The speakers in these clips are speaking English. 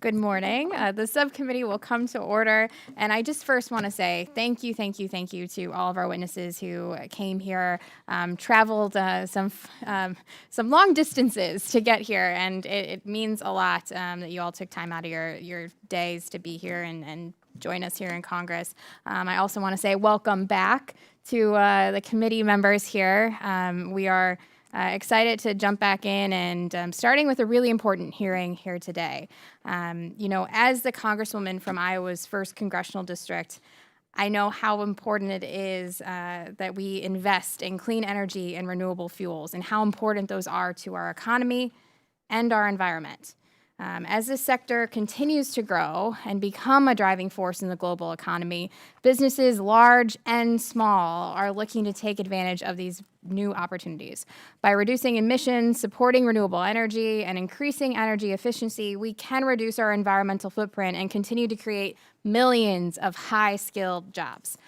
Good morning. The subcommittee will come to order, and I just first want to say thank you to all of our witnesses who came here, traveled some long distances to get here, and it means a lot that you all took time out of your days to be here and join us here in Congress. I also want to say welcome back to the committee members here. We are excited to jump back in and starting with a really important hearing here today. As the Congresswoman from Iowa's 1st Congressional District, I know how important it is that we invest in clean energy and renewable fuels and how important those are to our economy and our environment. As this sector continues to grow and become a driving force in the global economy, businesses large and small are looking to take advantage of these new opportunities. By reducing emissions, supporting renewable energy, and increasing energy efficiency, we can reduce our environmental footprint and continue to create millions of high-skilled jobs.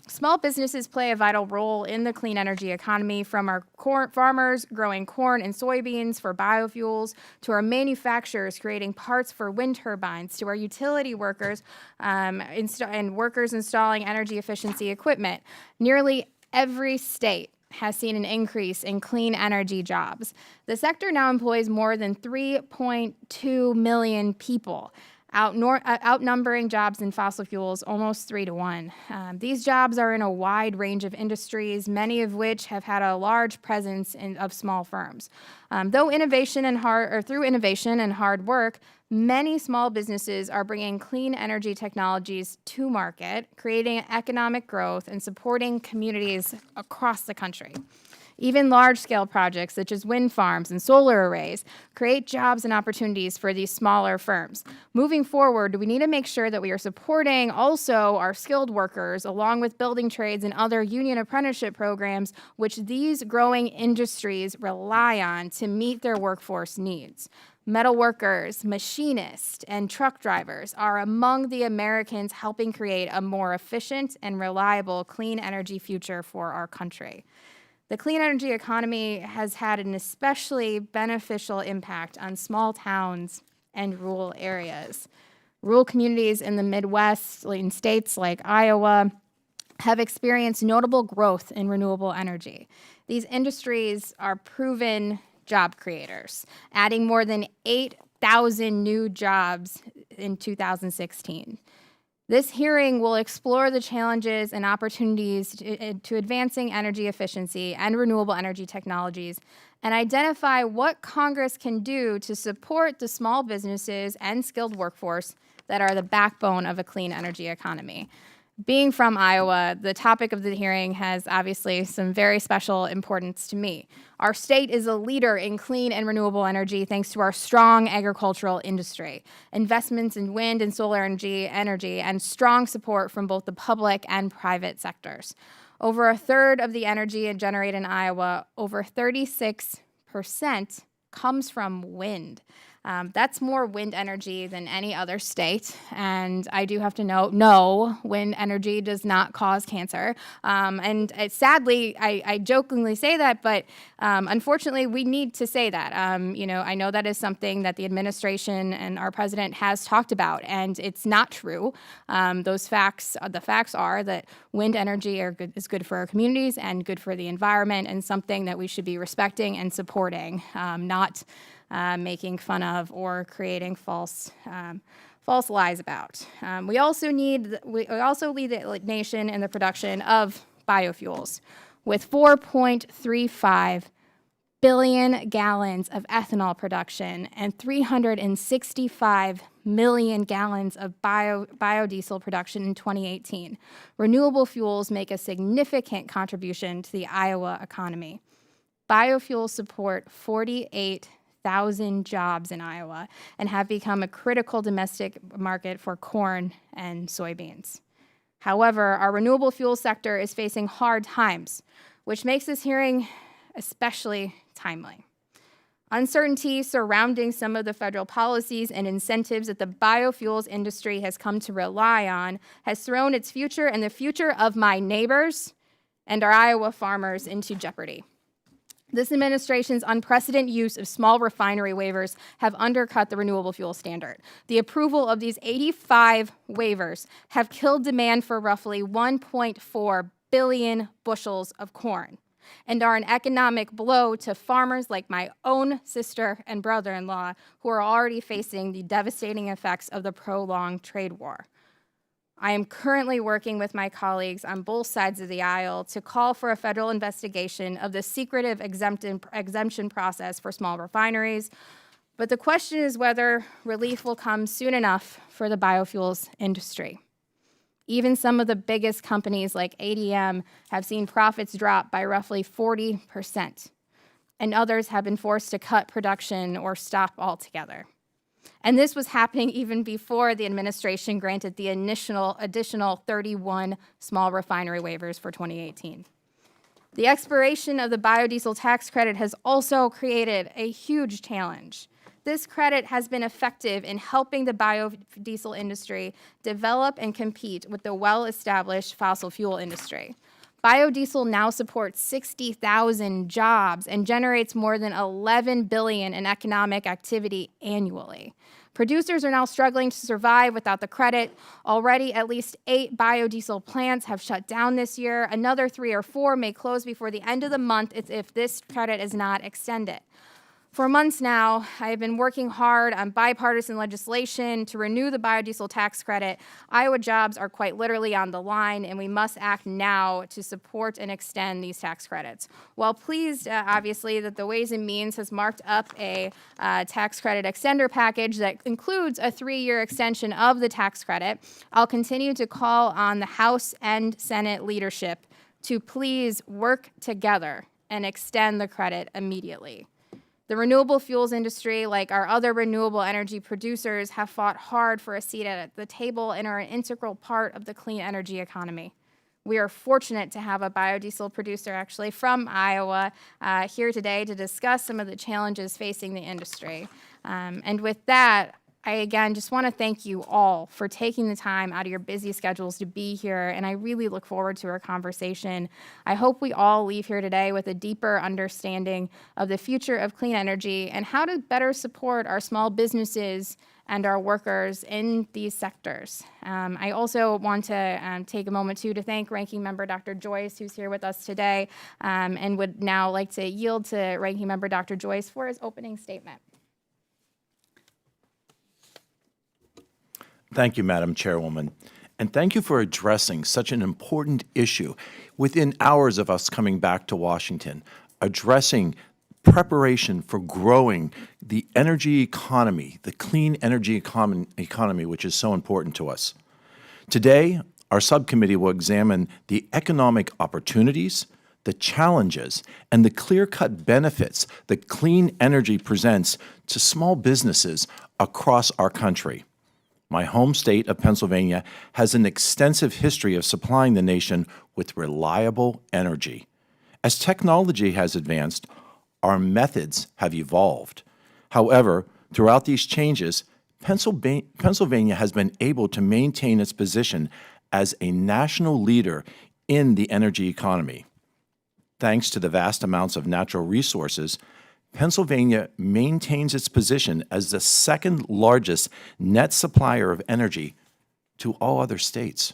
Small businesses play a vital role in the clean energy economy, from our farmers growing corn and soybeans for biofuels, to our manufacturers creating parts for wind turbines, to our utility workers and workers installing energy efficiency equipment. Nearly every state has seen an increase in clean energy jobs. The sector now employs more than 3.2 million people, outnumbering jobs in fossil fuels almost 3 to 1. These jobs are in a wide range of industries, many of which have had a large presence of small firms. Through innovation and hard work, many small businesses are bringing clean energy technologies to market, creating economic growth and supporting communities across the country. Even large-scale projects such as wind farms and solar arrays create jobs and opportunities for these smaller firms. Moving forward, we need to make sure that we are supporting also our skilled workers, along with building trades and other union apprenticeship programs, which these growing industries rely on to meet their workforce needs. Metal workers, machinists, and truck drivers are among the Americans helping create a more efficient and reliable clean energy future for our country. The clean energy economy has had an especially beneficial impact on small towns and rural areas. Rural communities in the Midwest, in states like Iowa, have experienced notable growth in renewable energy. These industries are proven job creators, adding more than 8,000 new jobs in 2016. This hearing will explore the challenges and opportunities to advancing energy efficiency and renewable energy technologies and identify what Congress can do to support the small businesses and skilled workforce that are the backbone of a clean energy economy. Being from Iowa, the topic of the hearing has obviously some very special importance to me. Our state is a leader in clean and renewable energy thanks to our strong agricultural industry, investments in wind and solar energy, and strong support from both the public and private sectors. Over a third of the energy generated in Iowa, over 36%, comes from wind. That's more wind energy than any other state, and I do have to note, no, wind energy does not cause cancer. Sadly, I jokingly say that, but unfortunately, we need to say that. I know that is something that the administration and our president has talked about, and it's not true. The facts are that wind energy is good for our communities and good for the environment, and something that we should be respecting and supporting, not making fun of or creating false lies about. We also lead the nation in the production of biofuels, with 4.35 billion gallons of ethanol production and 365 million gallons of biodiesel production in 2018. Renewable fuels make a significant contribution to the Iowa economy. Biofuels support 48,000 jobs in Iowa and have become a critical domestic market for corn and soybeans. However, our renewable fuel sector is facing hard times, which makes this hearing especially timely. Uncertainty surrounding some of the federal policies and incentives that the biofuels industry has come to rely on has thrown its future and the future of my neighbors and our Iowa farmers into jeopardy. This administration's unprecedented use of small refinery waivers have undercut the renewable fuel standard. The approval of these 85 waivers have killed demand for roughly 1.4 billion bushels of corn and are an economic blow to farmers like my own sister and brother-in-law who are already facing the devastating effects of the prolonged trade war. I am currently working with my colleagues on both sides of the aisle to call for a federal investigation of the secretive exemption process for small refineries. But the question is whether relief will come soon enough for the biofuels industry. Even some of the biggest companies like ADM have seen profits drop by roughly 40%, and others have been forced to cut production or stop altogether. And this was happening even before the administration granted the additional 31 small refinery waivers for 2018. The expiration of the biodiesel tax credit has also created a huge challenge. This credit has been effective in helping the biodiesel industry develop and compete with the well-established fossil fuel industry. Biodiesel now supports 60,000 jobs and generates more than $11 billion in economic activity annually. Producers are now struggling to survive without the credit. Already, at least 8 biodiesel plants have shut down this year. Another 3 or 4 may close before the end of the month if this credit is not extended. For months now, I have been working hard on bipartisan legislation to renew the biodiesel tax credit. Iowa jobs are quite literally on the line, and we must act now to support and extend these tax credits. While pleased, obviously, that the Ways and Means has marked up a tax credit extender package that includes a 3-year extension of the tax credit, I'll continue to call on the House and Senate leadership to please work together and extend the credit immediately. The renewable fuels industry, like our other renewable energy producers, have fought hard for a seat at the table and are an integral part of the clean energy economy. We are fortunate to have a biodiesel producer actually from Iowa here today to discuss some of the challenges facing the industry. And with that, I again just want to thank you all for taking the time out of your busy schedules to be here, and I really look forward to our conversation. I hope we all leave here today with a deeper understanding of the future of clean energy and how to better support our small businesses and our workers in these sectors. I also want to take a moment, too, to thank Ranking Member Dr. Joyce, who's here with us today, and would now like to yield to Ranking Member Dr. Joyce for his opening statement. Thank you, Madam Chairwoman, and thank you for addressing such an important issue within hours of us coming back to Washington, addressing preparation for growing the energy economy, the clean energy economy, which is so important to us. Today, our subcommittee will examine the economic opportunities, the challenges, and the clear-cut benefits that clean energy presents to small businesses across our country. My home state of Pennsylvania has an extensive history of supplying the nation with reliable energy. As technology has advanced, our methods have evolved. However, throughout these changes, Pennsylvania has been able to maintain its position as a national leader in the energy economy. Thanks to the vast amounts of natural resources, Pennsylvania maintains its position as the second largest net supplier of energy to all other states.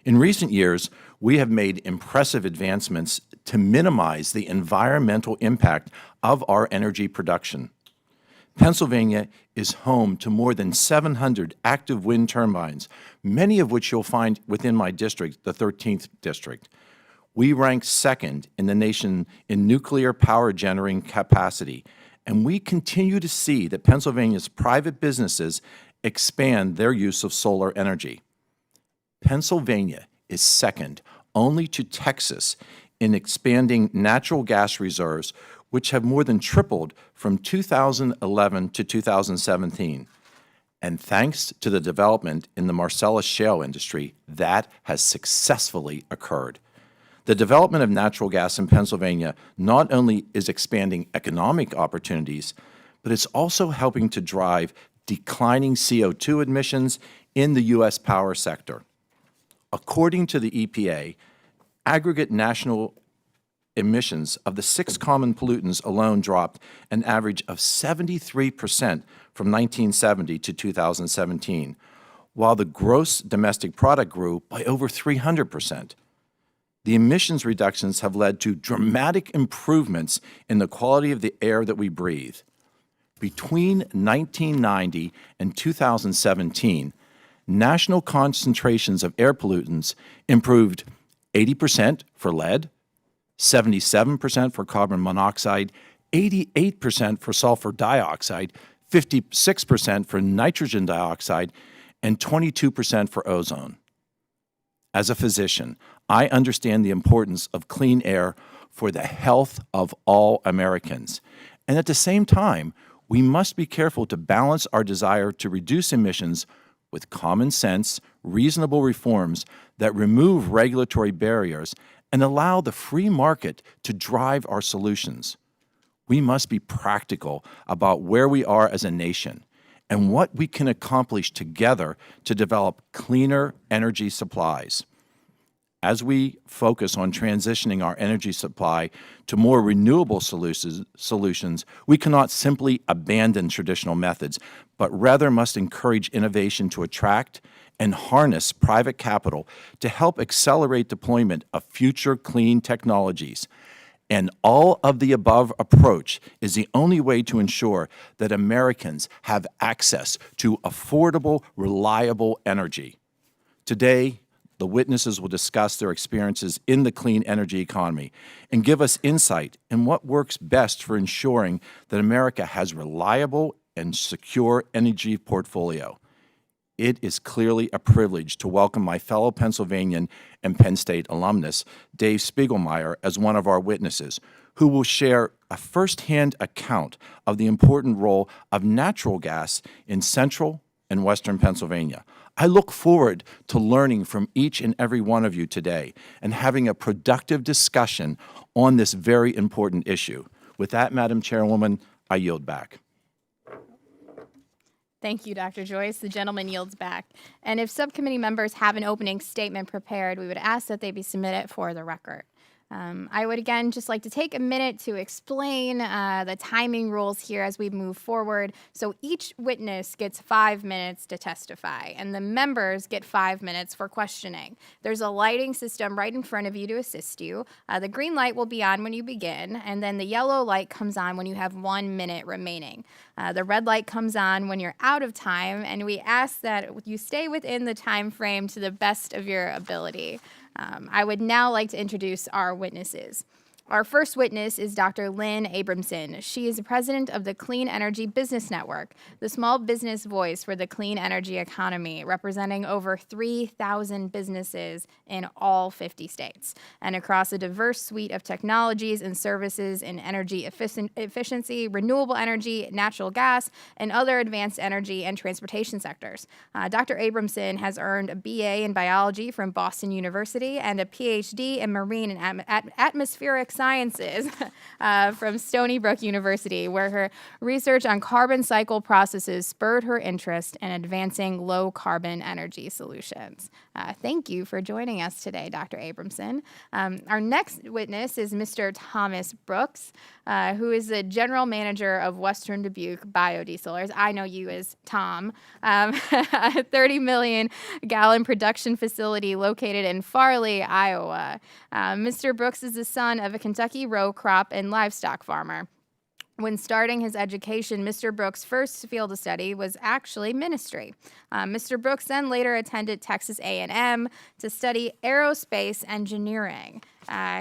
In recent years, we have made impressive advancements to minimize the environmental impact of our energy production. Pennsylvania is home to more than 700 active wind turbines, many of which you'll find within my district, the 13th district. We rank second in the nation in nuclear power generating capacity, and we continue to see that Pennsylvania's private businesses expand their use of solar energy. Pennsylvania is second only to Texas in expanding natural gas reserves, which have more than tripled from 2011 to 2017. And thanks to the development in the Marcellus shale industry, that has successfully occurred. The development of natural gas in Pennsylvania not only is expanding economic opportunities, but it's also helping to drive declining CO2 emissions in the U.S. power sector. According to the EPA, aggregate national emissions of the 6 common pollutants alone dropped an average of 73% from 1970 to 2017, while the gross domestic product grew by over 300%. The emissions reductions have led to dramatic improvements in the quality of the air that we breathe. Between 1990 and 2017, national concentrations of air pollutants improved 80% for lead, 77% for carbon monoxide, 88% for sulfur dioxide, 56% for nitrogen dioxide, and 22% for ozone. As a physician, I understand the importance of clean air for the health of all Americans. And at the same time, we must be careful to balance our desire to reduce emissions with common sense, reasonable reforms that remove regulatory barriers and allow the free market to drive our solutions. We must be practical about where we are as a nation and what we can accomplish together to develop cleaner energy supplies. As we focus on transitioning our energy supply to more renewable solutions, we cannot simply abandon traditional methods, but rather must encourage innovation to attract and harness private capital to help accelerate deployment of future clean technologies. An all-of-the-above approach is the only way to ensure that Americans have access to affordable, reliable energy. Today, the witnesses will discuss their experiences in the clean energy economy and give us insight in what works best for ensuring that America has reliable and secure energy portfolio. It is clearly a privilege to welcome my fellow Pennsylvanian and Penn State alumnus, Dave Spiegelmeier, as one of our witnesses, who will share a firsthand account of the important role of natural gas in central and western Pennsylvania. I look forward to learning from each and every one of you today and having a productive discussion on this very important issue. With that, Madam Chairwoman, I yield back. Thank you, Dr. Joyce. The gentleman yields back. And if subcommittee members have an opening statement prepared, we would ask that they be submitted for the record. I would again just like to take a minute to explain the timing rules here as we move forward. So each witness gets 5 minutes to testify, and the members get 5 minutes for questioning. There's a lighting system right in front of you to assist you. The green light will be on when you begin, and then the yellow light comes on when you have 1 minute remaining. The red light comes on when you're out of time, and we ask that you stay within the time frame to the best of your ability. I would now like to introduce our witnesses. Our first witness is Dr. Lynn Abramson. She is the president of the Clean Energy Business Network, the small business voice for the clean energy economy, representing over 3,000 businesses in all 50 states and across a diverse suite of technologies and services in energy efficiency, renewable energy, natural gas, and other advanced energy and transportation sectors. Dr. Abramson has earned a BA in biology from Boston University and a PhD in marine and atmospheric sciences from Stony Brook University, where her research on carbon cycle processes spurred her interest in advancing low-carbon energy solutions. Thank you for joining us today, Dr. Abramson. Our next witness is Mr. Thomas Brooks, who is the general manager of Western Dubuque Biodiesel, or as I know you as Tom, a 30 million gallon production facility located in Farley, Iowa. Mr. Brooks is the son of a Kentucky row crop and livestock farmer. When starting his education, Mr. Brooks' first field of study was actually ministry. Mr. Brooks then later attended Texas A&M to study aerospace engineering.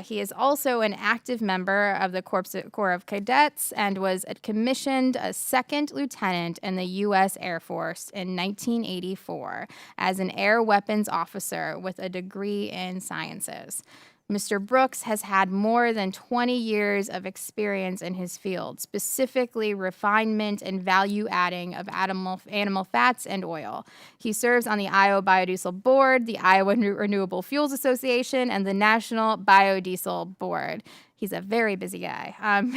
He is also an active member of the Corps of Cadets and was commissioned a second lieutenant in the U.S. Air Force in 1984 as an air weapons officer with a degree in sciences. Mr. Brooks has had more than 20 years of experience in his field, specifically refinement and value adding of animal fats and oil. He serves on the Iowa Biodiesel Board, the Iowa Renewable Fuels Association, and the National Biodiesel Board. He's a very busy guy.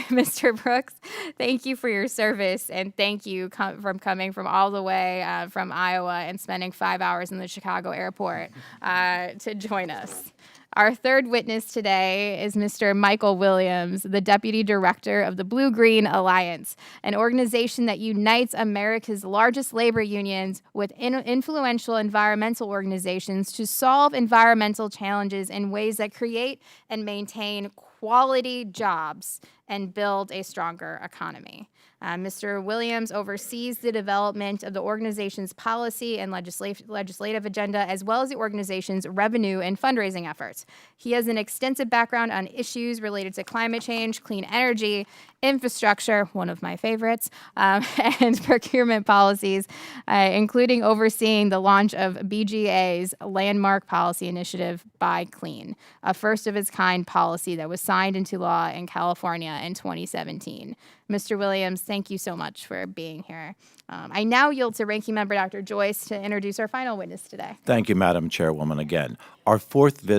Mr. Brooks, thank you for your service, and thank you for coming from all the way from Iowa and spending 5 hours in the Chicago airport to join us. Our third witness today is Mr. Michael Williams, the Deputy Director of the Blue-Green Alliance, an organization that unites America's largest labor unions with influential environmental organizations to solve environmental challenges in ways that create and maintain quality jobs and build a stronger economy. Mr. Williams oversees the development of the organization's policy and legislative agenda, as well as the organization's revenue and fundraising efforts. He has an extensive background on issues related to climate change, clean energy, infrastructure, one of my favorites, and procurement policies, including overseeing the launch of BGA's landmark policy initiative, Buy Clean, a first-of-its-kind policy that was signed into law in California in 2017. Mr. Williams, thank you so much for being here. I now yield to Ranking Member Dr. Joyce to introduce our final witness today. Thank you, Madam Chairwoman, again. Our fourth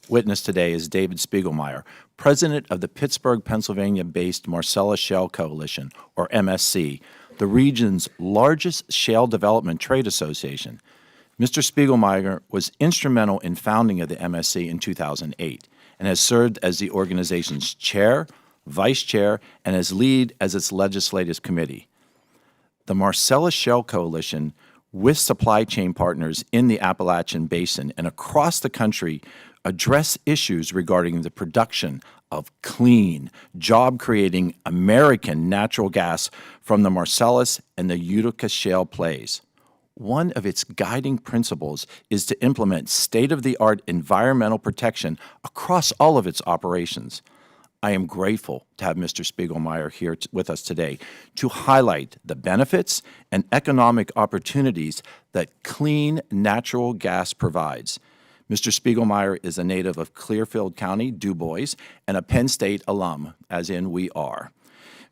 witness today is David Spiegelmeier, president of the Pittsburgh, Pennsylvania-based Marcellus Shale Coalition, or MSC, the region's largest shale development trade association. Mr. Spiegelmeier was instrumental in founding of the MSC in 2008 and has served as the organization's chair, vice chair, and as lead as its legislative committee. The Marcellus Shale Coalition, with supply chain partners in the Appalachian Basin and across the country, address issues regarding the production of clean, job-creating American natural gas from the Marcellus and the Utica shale plays. One of its guiding principles is to implement state-of-the-art environmental protection across all of its operations. I am grateful to have Mr. Spiegelmeier here with us today to highlight the benefits and economic opportunities that clean natural gas provides. Mr. Spiegelmeier is a native of Clearfield County, Du Bois, and a Penn State alum, as in we are.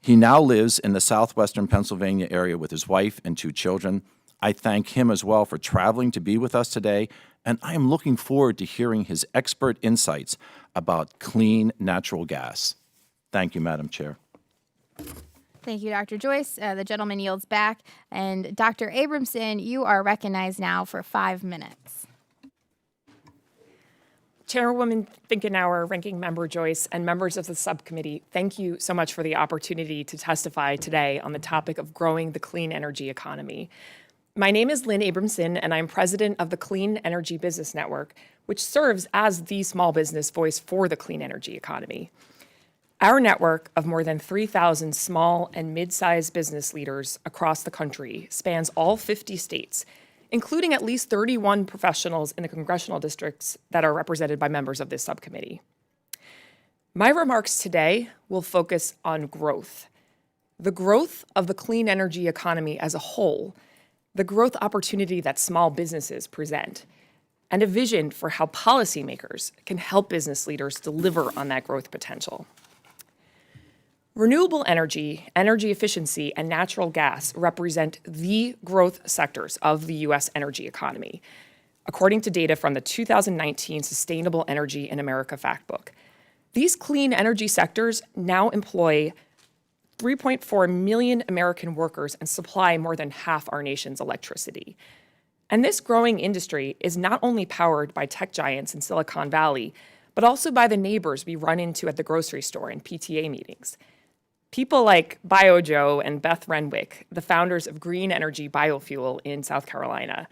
He now lives in the southwestern Pennsylvania area with his wife and 2 children. I thank him as well for traveling to be with us today, and I am looking forward to hearing his expert insights about clean natural gas. Thank you, Madam Chair. Thank you, Dr. Joyce. The gentleman yields back. And Dr. Abramson, you are recognized now for 5 minutes. Chairwoman Finkenauer, Ranking Member Joyce, and members of the subcommittee, thank you so much for the opportunity to testify today on the topic of growing the clean energy economy. My name is Lynn Abramson, and I'm president of the Clean Energy Business Network, which serves as the small business voice for the clean energy economy. Our network of more than 3,000 small and mid-sized business leaders across the country spans all 50 states, including at least 31 professionals in the congressional districts that are represented by members of this subcommittee. My remarks today will focus on growth, the growth of the clean energy economy as a whole, the growth opportunity that small businesses present, and a vision for how policymakers can help business leaders deliver on that growth potential. Renewable energy, energy efficiency, and natural gas represent the growth sectors of the U.S. energy economy, according to data from the 2019 Sustainable Energy in America Factbook. These clean energy sectors now employ 3.4 million American workers and supply more than half our nation's electricity. And this growing industry is not only powered by tech giants in Silicon Valley, but also by the neighbors we run into at the grocery store and PTA meetings. People like BioJoe and Beth Renwick, the founders of Green Energy Biofuel in South Carolina.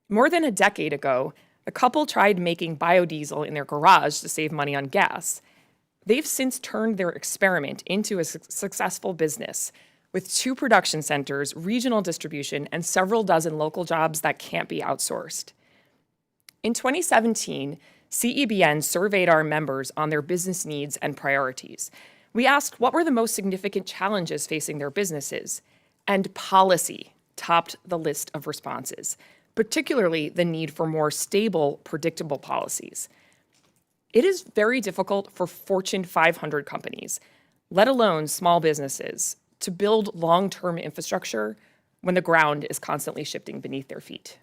More than a decade ago, the couple tried making biodiesel in their garage to save money on gas. They've since turned their experiment into a successful business with 2 production centers, regional distribution, and several dozen local jobs that can't be outsourced. In 2017, CEBN surveyed our members on their business needs and priorities. We asked what were the most significant challenges facing their businesses, and policy topped the list of responses, particularly the need for more stable, predictable policies. It is very difficult for Fortune 500 companies, let alone small businesses, to build long-term infrastructure when the ground is constantly shifting beneath their feet.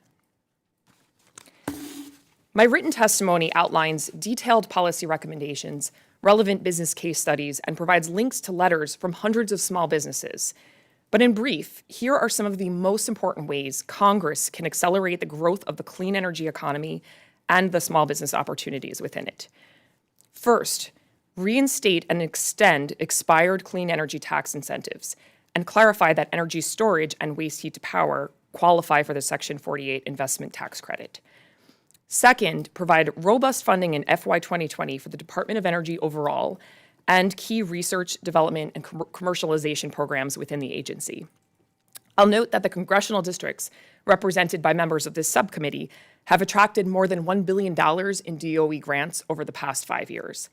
My written testimony outlines detailed policy recommendations, relevant business case studies, and provides links to letters from hundreds of small businesses. But in brief, here are some of the most important ways Congress can accelerate the growth of the clean energy economy and the small business opportunities within it. First, reinstate and extend expired clean energy tax incentives and clarify that energy storage and waste heat to power qualify for the Section 48 investment tax credit. Second, provide robust funding in FY 2020 for the Department of Energy overall and key research, development, and commercialization programs within the agency. I'll note that the congressional districts represented by members of this subcommittee have attracted more than $1 billion in DOE grants over the past 5 years.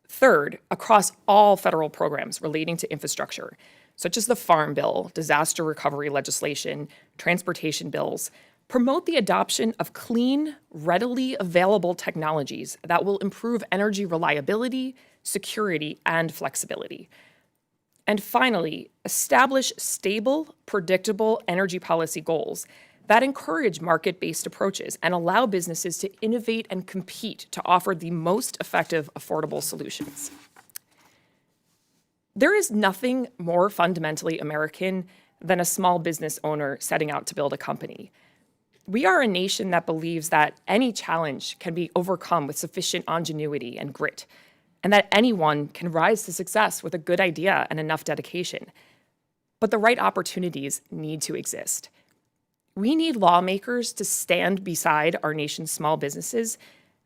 Third, across all federal programs relating to infrastructure, such as the Farm Bill, disaster recovery legislation, transportation bills, promote the adoption of clean, readily available technologies that will improve energy reliability, security, and flexibility. And finally, establish stable, predictable energy policy goals that encourage market-based approaches and allow businesses to innovate and compete to offer the most effective, affordable solutions. There is nothing more fundamentally American than a small business owner setting out to build a company. We are a nation that believes that any challenge can be overcome with sufficient ingenuity and grit, and that anyone can rise to success with a good idea and enough dedication. But the right opportunities need to exist. We need lawmakers to stand beside our nation's small businesses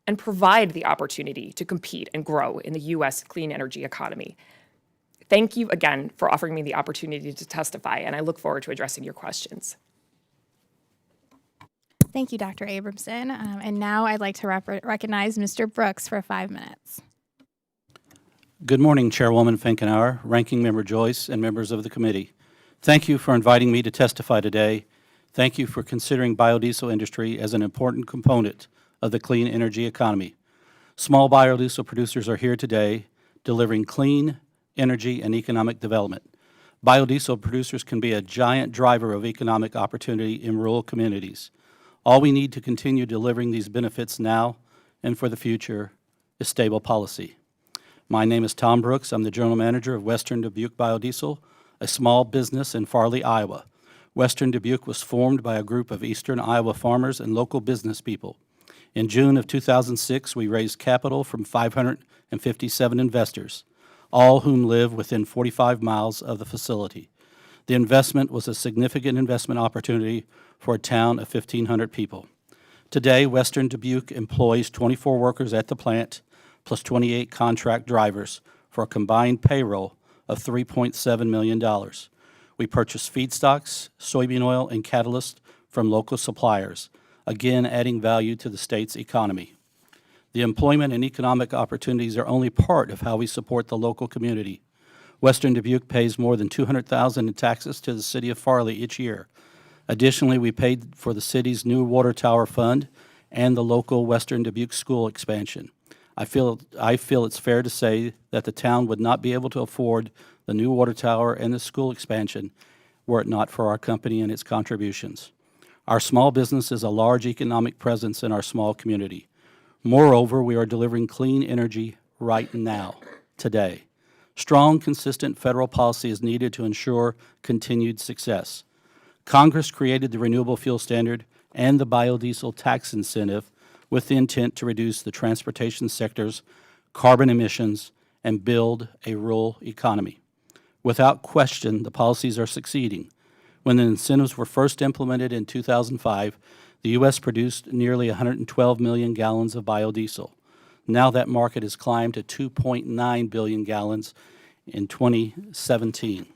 and provide the opportunity to compete and grow in the U.S. clean energy economy. Thank you again for offering me the opportunity to testify, and I look forward to addressing your questions. Thank you, Dr. Abramson. And now I'd like to recognize Mr. Brooks for 5 minutes. Good morning, Chairwoman Finkenauer, Ranking Member Joyce, and members of the committee. Thank you for inviting me to testify today. Thank you for considering biodiesel industry as an important component of the clean energy economy. Small biodiesel producers are here today delivering clean energy and economic development. Biodiesel producers can be a giant driver of economic opportunity in rural communities. All we need to continue delivering these benefits now and for the future is stable policy. My name is Tom Brooks. I'm the General Manager of Western Dubuque Biodiesel, a small business in Farley, Iowa. Western Dubuque was formed by a group of Eastern Iowa farmers and local business people. In June of 2006, we raised capital from 557 investors, all whom live within 45 miles of the facility. The investment was a significant investment opportunity for a town of 1,500 people. Today, Western Dubuque employs 24 workers at the plant, plus 28 contract drivers, for a combined payroll of $3.7 million. We purchase feedstocks, soybean oil, and catalyst from local suppliers, again adding value to the state's economy. The employment and economic opportunities are only part of how we support the local community. Western Dubuque pays more than $200,000 in taxes to the city of Farley each year. Additionally, we paid for the city's new water tower fund and the local Western Dubuque school expansion. I feel it's fair to say that the town would not be able to afford the new water tower and the school expansion were it not for our company and its contributions. Our small business is a large economic presence in our small community. Moreover, we are delivering clean energy right now, today. Strong, consistent federal policy is needed to ensure continued success. Congress created the Renewable Fuel Standard and the biodiesel tax incentive with the intent to reduce the transportation sector's carbon emissions and build a rural economy. Without question, the policies are succeeding. When the incentives were first implemented in 2005, the U.S. produced nearly 112 million gallons of biodiesel. Now that market has climbed to 2.9 billion gallons in 2017.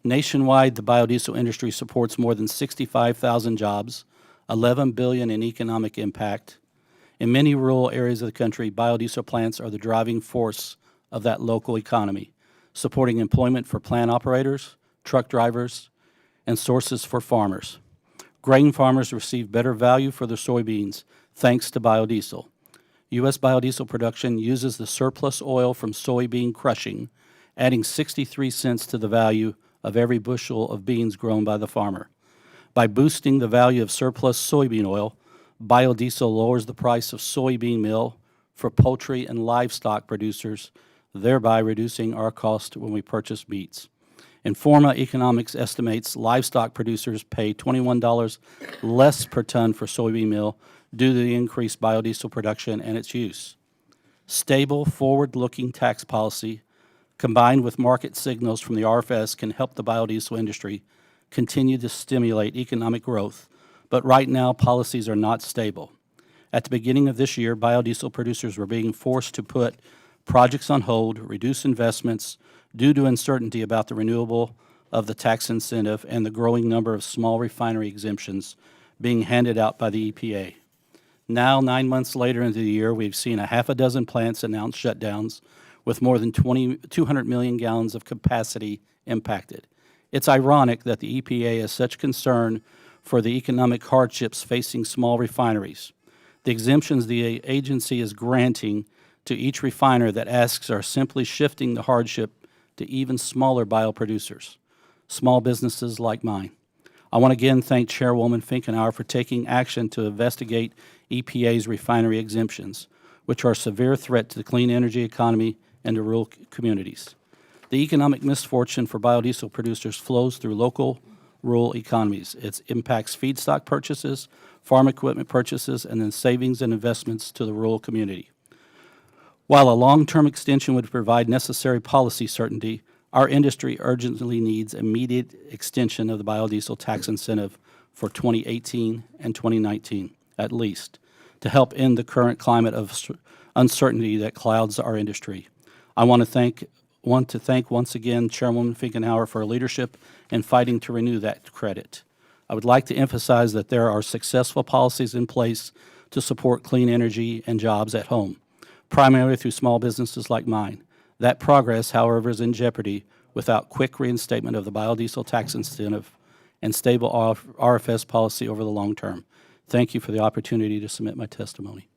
Nationwide, the biodiesel industry supports more than 65,000 jobs, $11 billion in economic impact. In many rural areas of the country, biodiesel plants are the driving force of that local economy, supporting employment for plant operators, truck drivers, and sources for farmers. Grain farmers receive better value for their soybeans thanks to biodiesel. U.S. biodiesel production uses the surplus oil from soybean crushing, adding 63 cents to the value of every bushel of beans grown by the farmer. By boosting the value of surplus soybean oil, biodiesel lowers the price of soybean meal for poultry and livestock producers, thereby reducing our cost when we purchase meats. Informa Economics estimates livestock producers pay $21 less per ton for soybean meal due to the increased biodiesel production and its use. Stable, forward-looking tax policy, combined with market signals from the RFS, can help the biodiesel industry continue to stimulate economic growth, but right now policies are not stable. At the beginning of this year, biodiesel producers were being forced to put projects on hold, reduce investments due to uncertainty about the renewable of the tax incentive and the growing number of small refinery exemptions being handed out by the EPA. Now, 9 months later into the year, we've seen a half a dozen plants announce shutdowns with more than 200 million gallons of capacity impacted. It's ironic that the EPA has such concern for the economic hardships facing small refineries. The exemptions the agency is granting to each refiner that asks are simply shifting the hardship to even smaller bioproducers, small businesses like mine. I want to again thank Chairwoman Finkenauer for taking action to investigate EPA's refinery exemptions, which are a severe threat to the clean energy economy and to rural communities. The economic misfortune for biodiesel producers flows through local rural economies. It impacts feedstock purchases, farm equipment purchases, and then savings and investments to the rural community. While a long-term extension would provide necessary policy certainty, our industry urgently needs immediate extension of the biodiesel tax incentive for 2018 and 2019, at least, to help end the current climate of uncertainty that clouds our industry. I want to thank once again Chairwoman Finkenauer for her leadership in fighting to renew that credit. I would like to emphasize that there are successful policies in place to support clean energy and jobs at home, primarily through small businesses like mine. That progress, however, is in jeopardy without quick reinstatement of the biodiesel tax incentive and stable RFS policy over the long term. Thank you for the opportunity to submit my testimony.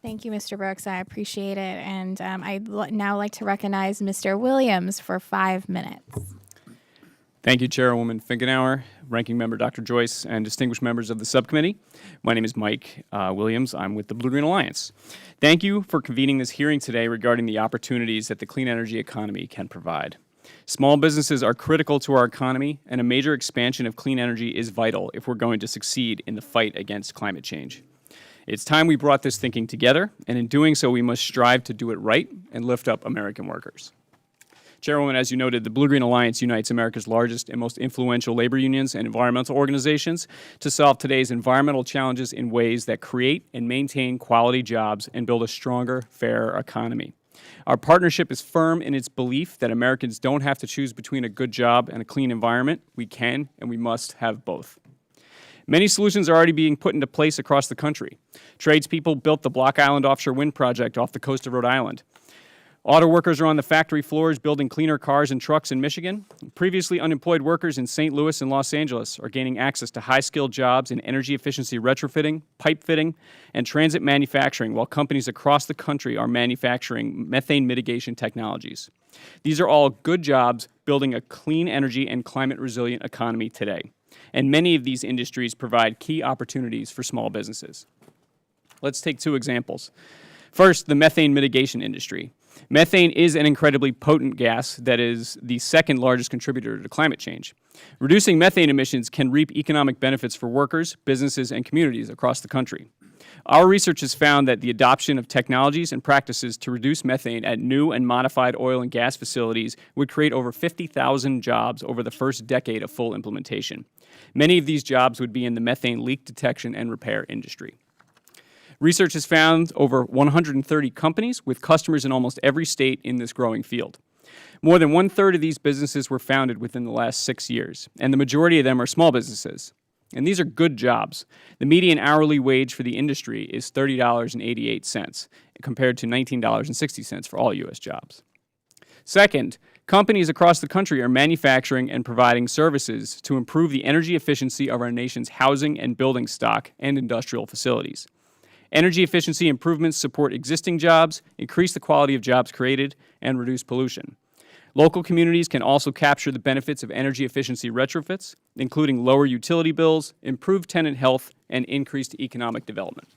Thank you, Mr. Brooks. I appreciate it. And I'd now like to recognize Mr. Williams for 5 minutes. Thank you, Chairwoman Finkenauer, Ranking Member Dr. Joyce, and distinguished members of the subcommittee. My name is Mike Williams. I'm with the Blue-Green Alliance. Thank you for convening this hearing today regarding the opportunities that the clean energy economy can provide. Small businesses are critical to our economy, and a major expansion of clean energy is vital if we're going to succeed in the fight against climate change. It's time we brought this thinking together, and in doing so, we must strive to do it right and lift up American workers. Chairwoman, as you noted, the Blue-Green Alliance unites America's largest and most influential labor unions and environmental organizations to solve today's environmental challenges in ways that create and maintain quality jobs and build a stronger, fairer economy. Our partnership is firm in its belief that Americans don't have to choose between a good job and a clean environment. We can and we must have both. Many solutions are already being put into place across the country. Tradespeople built the Block Island offshore wind project off the coast of Rhode Island. Auto workers are on the factory floors building cleaner cars and trucks in Michigan. Previously unemployed workers in St. Louis and Los Angeles are gaining access to high-skilled jobs in energy efficiency retrofitting, pipe fitting, and transit manufacturing, while companies across the country are manufacturing methane mitigation technologies. These are all good jobs building a clean energy and climate-resilient economy today. And many of these industries provide key opportunities for small businesses. Let's take 2 examples. First, the methane mitigation industry. Methane is an incredibly potent gas that is the second largest contributor to climate change. Reducing methane emissions can reap economic benefits for workers, businesses, and communities across the country. Our research has found that the adoption of technologies and practices to reduce methane at new and modified oil and gas facilities would create over 50,000 jobs over the first decade of full implementation. Many of these jobs would be in the methane leak detection and repair industry. Research has found over 130 companies with customers in almost every state in this growing field. More than 1/3 of these businesses were founded within the last 6 years, and the majority of them are small businesses. And these are good jobs. The median hourly wage for the industry is $30.88, compared to $19.60 for all U.S. jobs. Second, companies across the country are manufacturing and providing services to improve the energy efficiency of our nation's housing and building stock and industrial facilities. Energy efficiency improvements support existing jobs, increase the quality of jobs created, and reduce pollution. Local communities can also capture the benefits of energy efficiency retrofits, including lower utility bills, improved tenant health, and increased economic development.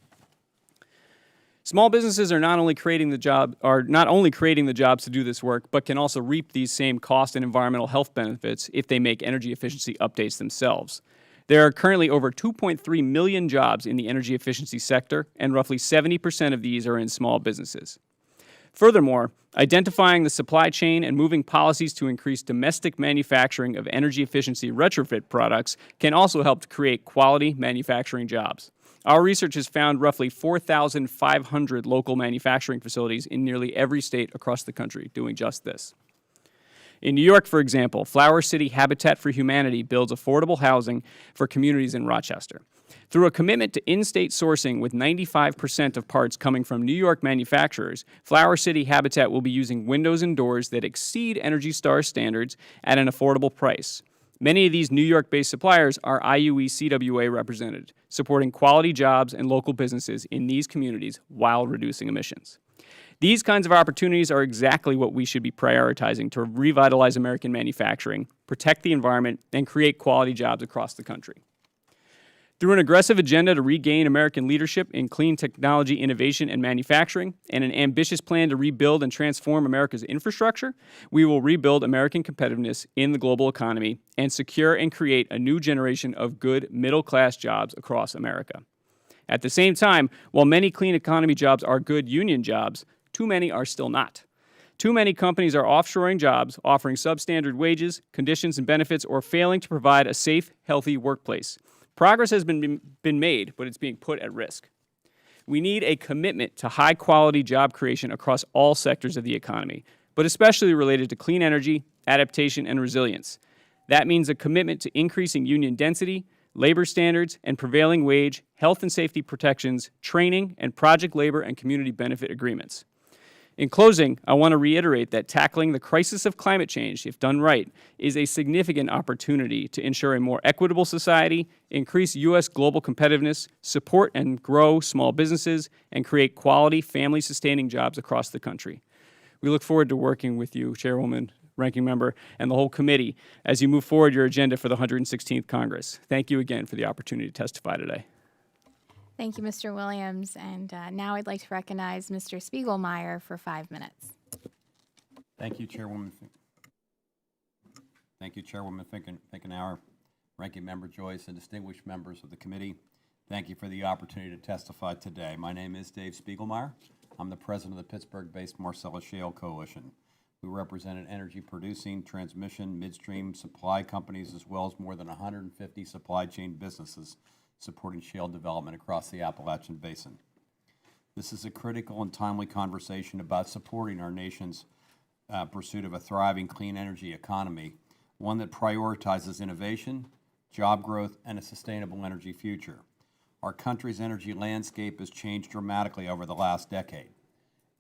Small businesses are not only creating the jobs to do this work, but can also reap these same cost and environmental health benefits if they make energy efficiency updates themselves. There are currently over 2.3 million jobs in the energy efficiency sector, and roughly 70% of these are in small businesses. Furthermore, identifying the supply chain and moving policies to increase domestic manufacturing of energy efficiency retrofit products can also help to create quality manufacturing jobs. Our research has found roughly 4,500 local manufacturing facilities in nearly every state across the country doing just this. In New York, for example, Flower City Habitat for Humanity builds affordable housing for communities in Rochester. Through a commitment to in-state sourcing with 95% of parts coming from New York manufacturers, Flower City Habitat will be using windows and doors that exceed Energy Star standards at an affordable price. Many of these New York-based suppliers are IUE CWA represented, supporting quality jobs and local businesses in these communities while reducing emissions. These kinds of opportunities are exactly what we should be prioritizing to revitalize American manufacturing, protect the environment, and create quality jobs across the country. Through an aggressive agenda to regain American leadership in clean technology innovation and manufacturing, and an ambitious plan to rebuild and transform America's infrastructure, we will rebuild American competitiveness in the global economy and secure and create a new generation of good middle-class jobs across America. At the same time, while many clean economy jobs are good union jobs, too many are still not. Too many companies are offshoring jobs, offering substandard wages, conditions, and benefits, or failing to provide a safe, healthy workplace. Progress has been made, but it's being put at risk. We need a commitment to high-quality job creation across all sectors of the economy, but especially related to clean energy, adaptation, and resilience. That means a commitment to increasing union density, labor standards, and prevailing wage, health and safety protections, training, and project labor and community benefit agreements. In closing, I want to reiterate that tackling the crisis of climate change, if done right, is a significant opportunity to ensure a more equitable society, increase U.S. global competitiveness, support and grow small businesses, and create quality, family-sustaining jobs across the country. We look forward to working with you, Chairwoman, Ranking Member, and the whole committee as you move forward your agenda for the 116th Congress. Thank you again for the opportunity to testify today. Thank you, Mr. Williams. And now I'd like to recognize Mr. Spiegelmeier for 5 minutes. Thank you, Chairwoman. Thank you, Chairwoman Finkenauer, Ranking Member Joyce, and distinguished members of the committee. Thank you for the opportunity to testify today. My name is Dave Spiegelmeier. I'm the president of the Pittsburgh-based Marcellus Shale Coalition. We represented energy-producing, transmission, midstream supply companies, as well as more than 150 supply chain businesses supporting shale development across the Appalachian Basin. This is a critical and timely conversation about supporting our nation's pursuit of a thriving clean energy economy, one that prioritizes innovation, job growth, and a sustainable energy future. Our country's energy landscape has changed dramatically over the last decade.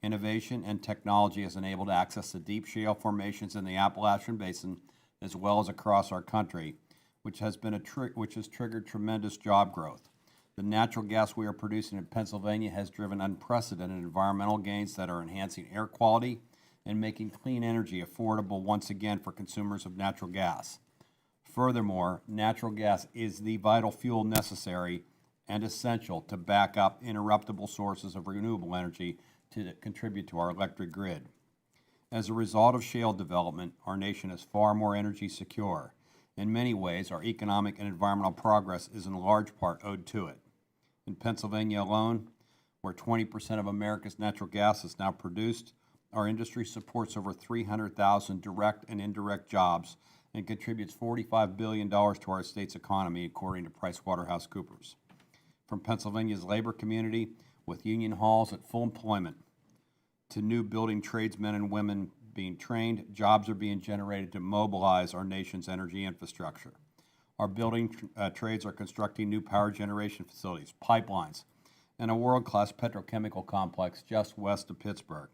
Innovation and technology has enabled access to deep shale formations in the Appalachian Basin, as well as across our country, which has triggered tremendous job growth. The natural gas we are producing in Pennsylvania has driven unprecedented environmental gains that are enhancing air quality and making clean energy affordable once again for consumers of natural gas. Furthermore, natural gas is the vital fuel necessary and essential to back up interruptible sources of renewable energy to contribute to our electric grid. As a result of shale development, our nation is far more energy secure. In many ways, our economic and environmental progress is in large part owed to it. In Pennsylvania alone, where 20% of America's natural gas is now produced, our industry supports over 300,000 direct and indirect jobs and contributes $45 billion to our state's economy, according to PricewaterhouseCoopers. From Pennsylvania's labor community, with union halls at full employment, to new building tradesmen and women being trained, jobs are being generated to mobilize our nation's energy infrastructure. Our building trades are constructing new power generation facilities, pipelines, and a world-class petrochemical complex just west of Pittsburgh.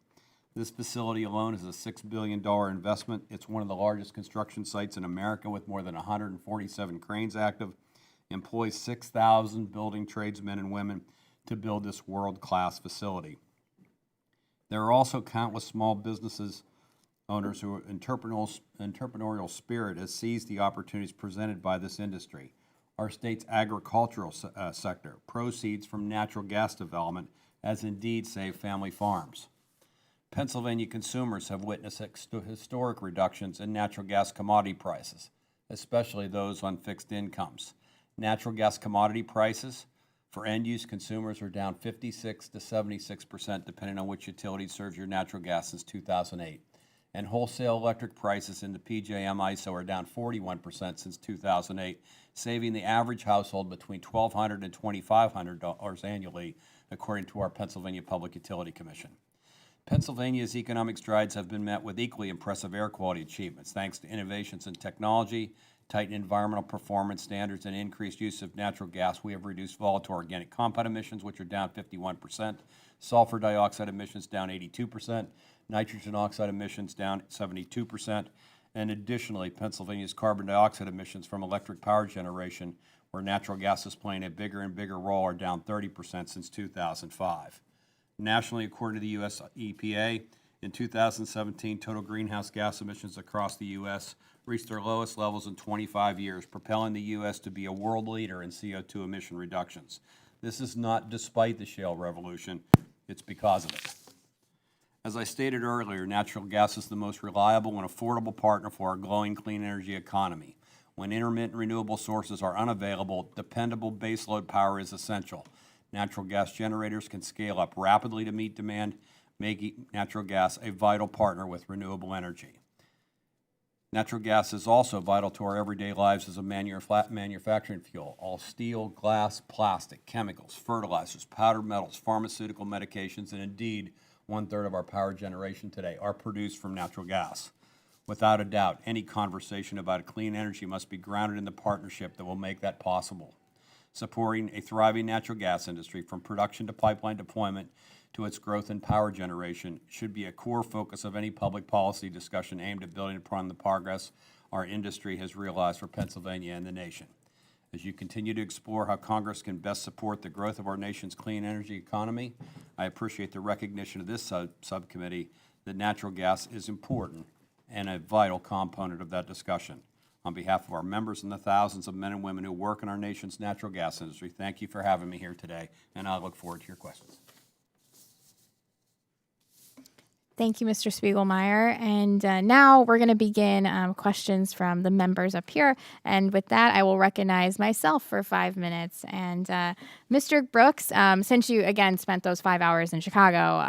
This facility alone is a $6 billion investment. It's one of the largest construction sites in America with more than 147 cranes active, employs 6,000 building tradesmen and women to build this world-class facility. There are also countless small businesses owners who entrepreneurial spirit has seized the opportunities presented by this industry. Our state's agricultural sector proceeds from natural gas development has indeed saved family farms. Pennsylvania consumers have witnessed historic reductions in natural gas commodity prices, especially those on fixed incomes. Natural gas commodity prices for end-use consumers are down 56 to 76%, depending on which utility serves your natural gas since 2008. And wholesale electric prices in the PJM ISO are down 41% since 2008, saving the average household between $1,200 and $2,500 annually, according to our Pennsylvania Public Utility Commission. Pennsylvania's economic strides have been met with equally impressive air quality achievements, thanks to innovations in technology, tightened environmental performance standards, and increased use of natural gas. We have reduced volatile organic compound emissions, which are down 51%, sulfur dioxide emissions down 82%, nitrogen oxide emissions down 72%, and additionally, Pennsylvania's carbon dioxide emissions from electric power generation, where natural gas is playing a bigger and bigger role, are down 30% since 2005. Nationally, according to the U.S. EPA, in 2017, total greenhouse gas emissions across the U.S. reached their lowest levels in 25 years, propelling the U.S. to be a world leader in CO2 emission reductions. This is not despite the shale revolution, it's because of it. As I stated earlier, natural gas is the most reliable and affordable partner for our growing clean energy economy. When intermittent renewable sources are unavailable, dependable baseload power is essential. Natural gas generators can scale up rapidly to meet demand, making natural gas a vital partner with renewable energy. Natural gas is also vital to our everyday lives as a manufacturing fuel. All steel, glass, plastic, chemicals, fertilizers, powdered metals, pharmaceutical medications, and indeed, 1/3 of our power generation today are produced from natural gas. Without a doubt, any conversation about clean energy must be grounded in the partnership that will make that possible. Supporting a thriving natural gas industry, from production to pipeline deployment to its growth in power generation, should be a core focus of any public policy discussion aimed at building upon the progress our industry has realized for Pennsylvania and the nation. As you continue to explore how Congress can best support the growth of our nation's clean energy economy, I appreciate the recognition of this subcommittee that natural gas is important and a vital component of that discussion. On behalf of our members and the thousands of men and women who work in our nation's natural gas industry, thank you for having me here today, and I look forward to your questions. Thank you, Mr. Spiegelmeier. And now we're going to begin questions from the members up here. And with that, I will recognize myself for 5 minutes. And Mr. Brooks, since you, again, spent those 5 hours in Chicago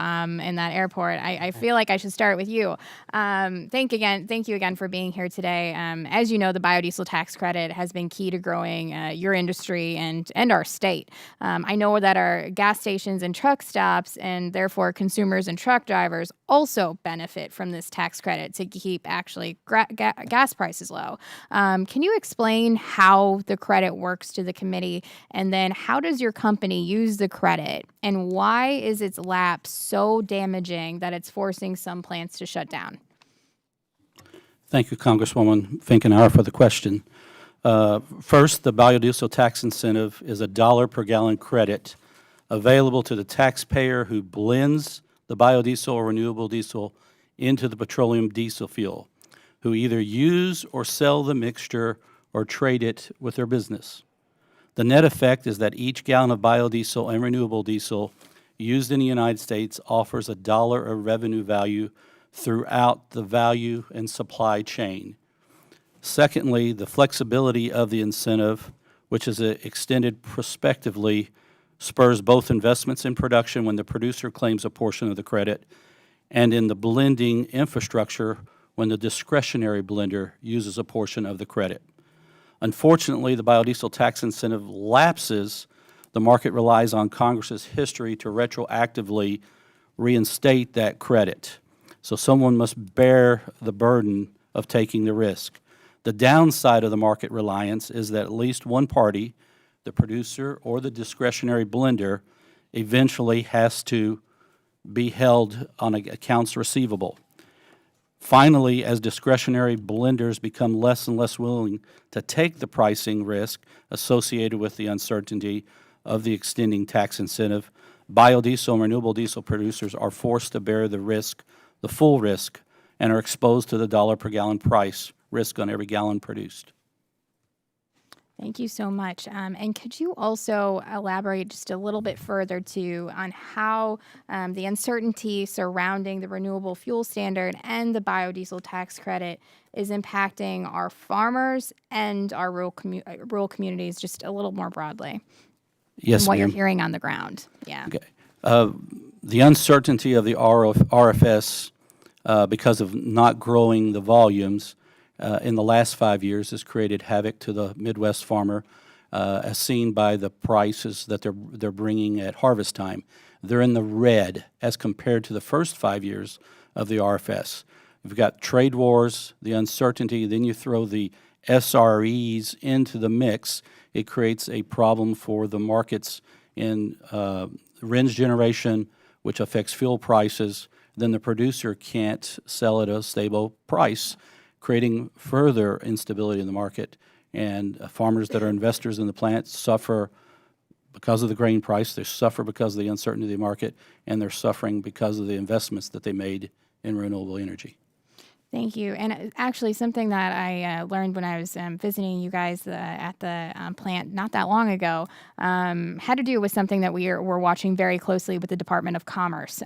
in that airport, I feel like I should start with you. Thank you again for being here today. As you know, the biodiesel tax credit has been key to growing your industry and our state. I know that our gas stations and truck stops, and therefore consumers and truck drivers, also benefit from this tax credit to keep actually gas prices low. Can you explain how the credit works to the committee? And then how does your company use the credit? And why is its lapse so damaging that it's forcing some plants to shut down? Thank you, Congresswoman Finkenauer, for the question. First, the biodiesel tax incentive is a $1 per gallon credit available to the taxpayer who blends the biodiesel or renewable diesel into the petroleum diesel fuel, who either use or sell the mixture or trade it with their business. The net effect is that each gallon of biodiesel and renewable diesel used in the United States offers $1 of revenue value throughout the value and supply chain. Secondly, the flexibility of the incentive, which is extended prospectively, spurs both investments in production when the producer claims a portion of the credit, and in the blending infrastructure when the discretionary blender uses a portion of the credit. Unfortunately, the biodiesel tax incentive lapses. The market relies on Congress's history to retroactively reinstate that credit. So someone must bear the burden of taking the risk. The downside of the market reliance is that at least one party, the producer or the discretionary blender, eventually has to be held on accounts receivable. Finally, as discretionary blenders become less and less willing to take the pricing risk associated with the uncertainty of the extending tax incentive, biodiesel and renewable diesel producers are forced to bear the risk, the full risk, and are exposed to the $1 per gallon price risk on every gallon produced. Thank you so much. And could you also elaborate just a little bit further too on how the uncertainty surrounding the renewable fuel standard and the biodiesel tax credit is impacting our farmers and our rural communities just a little more broadly, Yes, and what you're ma'am. hearing on the ground? Yeah. Okay. The uncertainty of the RFS because of not growing the volumes in the last 5 years has created havoc to the Midwest farmer, as seen by the prices that they're bringing at harvest time. They're in the red as compared to the first 5 years of the RFS. You've got trade wars, the uncertainty, then you throw the SREs into the mix. It creates a problem for the markets in RINs generation, which affects fuel prices. Then the producer can't sell at a stable price, creating further instability in the market. And farmers that are investors in the plant suffer because of the grain price, they suffer because of the uncertainty of the market, and they're suffering because of the investments that they made in renewable energy. Thank you. And actually, something that I learned when I was visiting you guys at the plant not that long ago had to do with something that we're watching very closely with the Department of Commerce.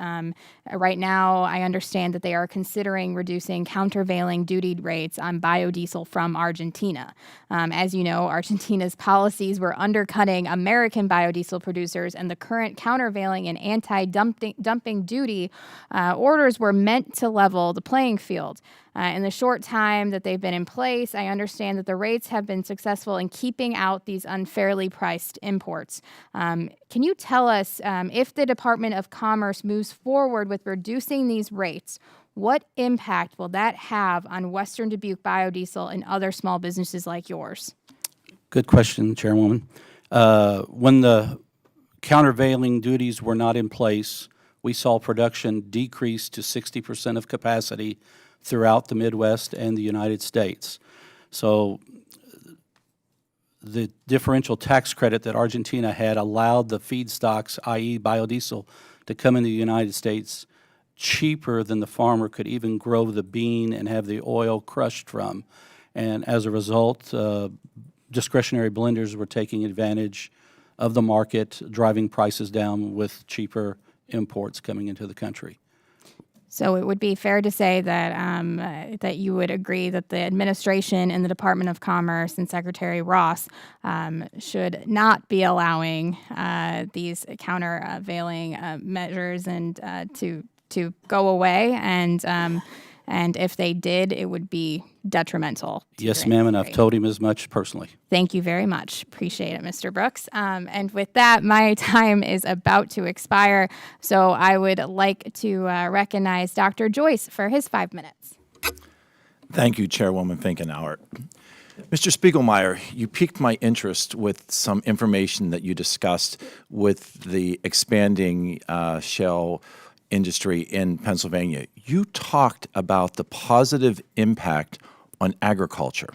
Right now, I understand that they are considering reducing countervailing duty rates on biodiesel from Argentina. As you know, Argentina's policies were undercutting American biodiesel producers, and the current countervailing and anti-dumping duty orders were meant to level the playing field. In the short time that they've been in place, I understand that the rates have been successful in keeping out these unfairly priced imports. Can you tell us if the Department of Commerce moves forward with reducing these rates, what impact will that have on Western Dubuque Biodiesel and other small businesses like yours? Good question, Chairwoman. When the countervailing duties were not in place, we saw production decrease to 60% of capacity throughout the Midwest and the United States. So the differential tax credit that Argentina had allowed the feedstocks, i.e. biodiesel, to come into the United States cheaper than the farmer could even grow the bean and have the oil crushed from. And as a result, discretionary blenders were taking advantage of the market, driving prices down with cheaper imports coming into the country. So it would be fair to say that that you would agree that the administration and the Department of Commerce and Secretary Ross should not be allowing these countervailing measures and to go away, and if they did, it would be detrimental. Yes, ma'am, and I've told him as much personally. Thank you very much. Appreciate it, Mr. Brooks. And with that, my time is about to expire, so I would like to recognize Dr. Joyce for his 5 minutes. Thank you, Chairwoman Finkenauer. Mr. Spiegelmeier, you piqued my interest with some information that you discussed with the expanding shale industry in Pennsylvania. You talked about the positive impact on agriculture.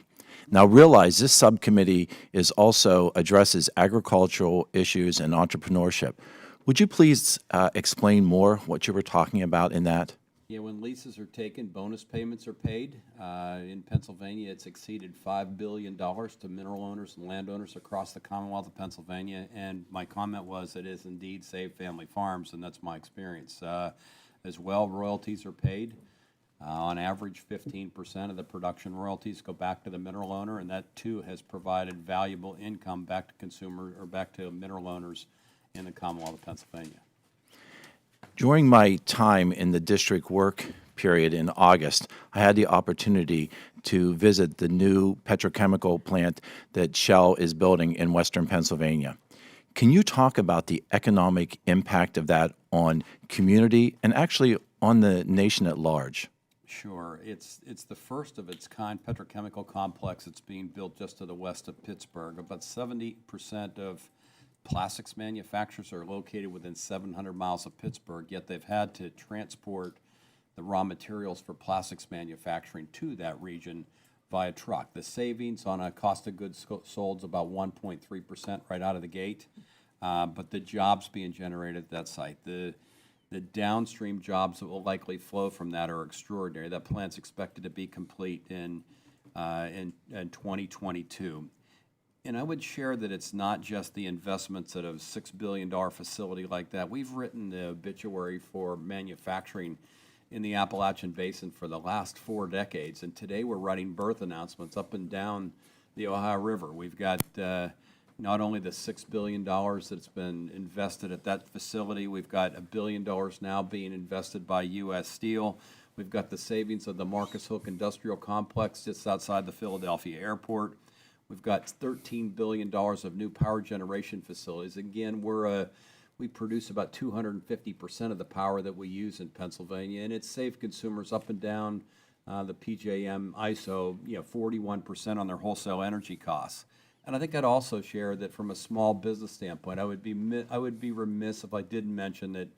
Now realize this subcommittee is also addresses agricultural issues and entrepreneurship. Would you please explain more what you were talking about in that? Yeah, when leases are taken, bonus payments are paid. In Pennsylvania, it's exceeded $5 billion to mineral owners and landowners across the Commonwealth of Pennsylvania. And my comment was it is indeed saved family farms, and that's my experience. As well, royalties are paid. On average, 15% of the production royalties go back to the mineral owner, and that too has provided valuable income back to consumer or back to mineral owners in the Commonwealth of Pennsylvania. During my time in the district work period in August, I had the opportunity to visit the new petrochemical plant that Shell is building in western Pennsylvania. Can you talk about the economic impact of that on community and actually on the nation at large? Sure. It's the first of its kind petrochemical complex that's being built just to the west of Pittsburgh. About 70% of plastics manufacturers are located within 700 miles of Pittsburgh, yet they've had to transport the raw materials for plastics manufacturing to that region via truck. The savings on a cost of goods sold is about 1.3% right out of the gate, but the jobs being generated at that site, the downstream jobs that will likely flow from that are extraordinary. That plant's expected to be complete in 2022. And I would share that it's not just the investments at a $6 billion facility like that. We've written the obituary for manufacturing in the Appalachian Basin for the last 4 decades, and today we're writing birth announcements up and down the Ohio River. We've got not only the $6 billion that's been invested at that facility, we've got $1 billion now being invested by U.S. Steel. We've got the savings of the Marcus Hook Industrial Complex just outside the Philadelphia airport. We've got $13 billion of new power generation facilities. Again, we produce about 250% of the power that we use in Pennsylvania, and it's saved consumers up and down the PJM ISO, 41% on their wholesale energy costs. And I think I'd also share that from a small business standpoint, I would be remiss if I didn't mention that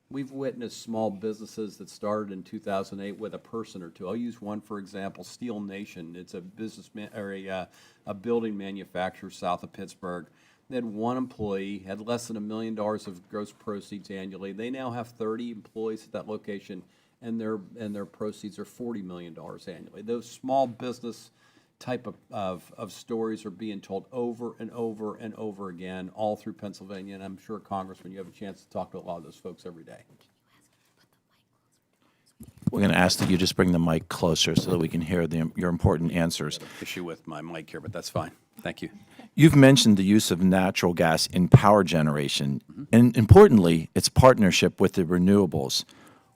we've witnessed small businesses that started in 2008 with a person or two. I'll use one for example, Steel Nation. It's a a building manufacturer south of Pittsburgh. They had one employee, had less than $1 million of gross proceeds annually. They now have 30 employees at that location, and their proceeds are $40 million annually. Those small business type of stories are being told over and over and over again all through Pennsylvania, and I'm sure, Congressman, you have a chance to talk to a lot of those folks every day. We're going to ask that you just bring the mic closer so that we can hear your important answers. Issue with my mic here, but that's fine. Thank you. You've mentioned the use of natural gas in power generation, and importantly, its partnership with the renewables.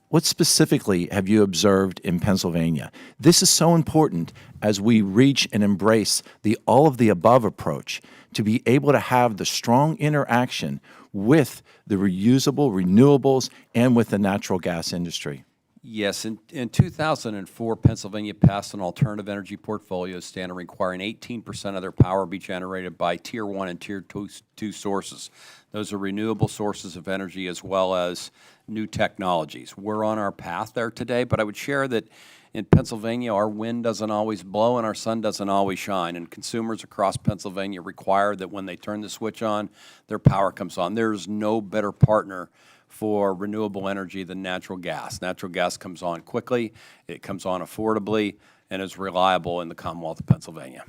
What specifically have you observed in Pennsylvania? This is so important as we reach and embrace the all-of-the-above approach to be able to have the strong interaction with the reusable renewables and with the natural gas industry. Yes, in 2004, Pennsylvania passed an alternative energy portfolio standard requiring 18% of their power be generated by Tier 1 and Tier 2 sources. Those are renewable sources of energy as well as new technologies. We're on our path there today, but I would share that in Pennsylvania, our wind doesn't always blow and our sun doesn't always shine, and consumers across Pennsylvania require that when they turn the switch on, their power comes on. There's no better partner for renewable energy than natural gas. Natural gas comes on quickly, it comes on affordably, and is reliable in the Commonwealth of Pennsylvania.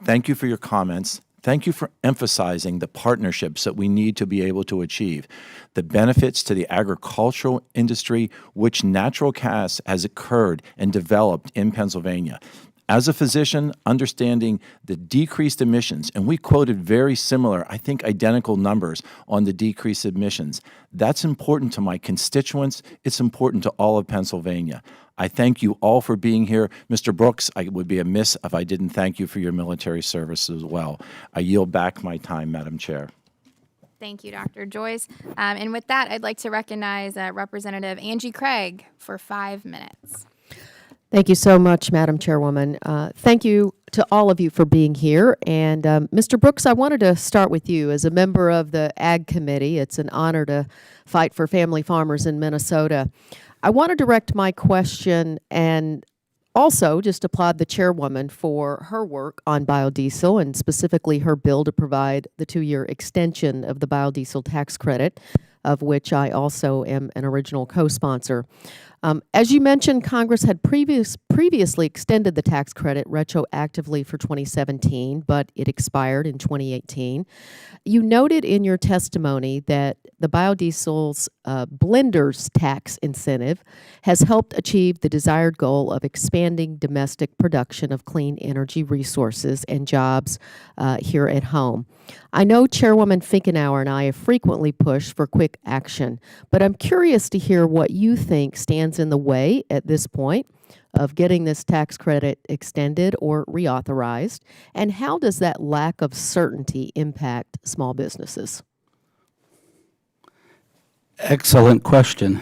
Thank you for your comments. Thank you for emphasizing the partnerships that we need to be able to achieve, the benefits to the agricultural industry, which natural gas has occurred and developed in Pennsylvania. As a physician, understanding the decreased emissions, and we quoted very similar, I think identical numbers on the decreased emissions. That's important to my constituents. It's important to all of Pennsylvania. I thank you all for being here. Mr. Brooks, I would be amiss if I didn't thank you for your military service as well. I yield back my time, Madam Chair. Thank you, Dr. Joyce. And with that, I'd like to recognize Representative Angie Craig for 5 minutes. Thank you so much, Madam Chairwoman. Thank you to all of you for being here. And Mr. Brooks, I wanted to start with you. As a member of the Ag Committee, it's an honor to fight for family farmers in Minnesota. I want to direct my question and also just applaud the chairwoman for her work on biodiesel and specifically her bill to provide the 2-year extension of the biodiesel tax credit, of which I also am an original co-sponsor. As you mentioned, Congress had previously extended the tax credit retroactively for 2017, but it expired in 2018. You noted in your testimony that the biodiesel's blender's tax incentive has helped achieve the desired goal of expanding domestic production of clean energy resources and jobs here at home. I know Chairwoman Finkenauer and I have frequently pushed for quick action, but I'm curious to hear what you think stands in the way at this point of getting this tax credit extended or reauthorized, and how does that lack of certainty impact small businesses? Excellent question.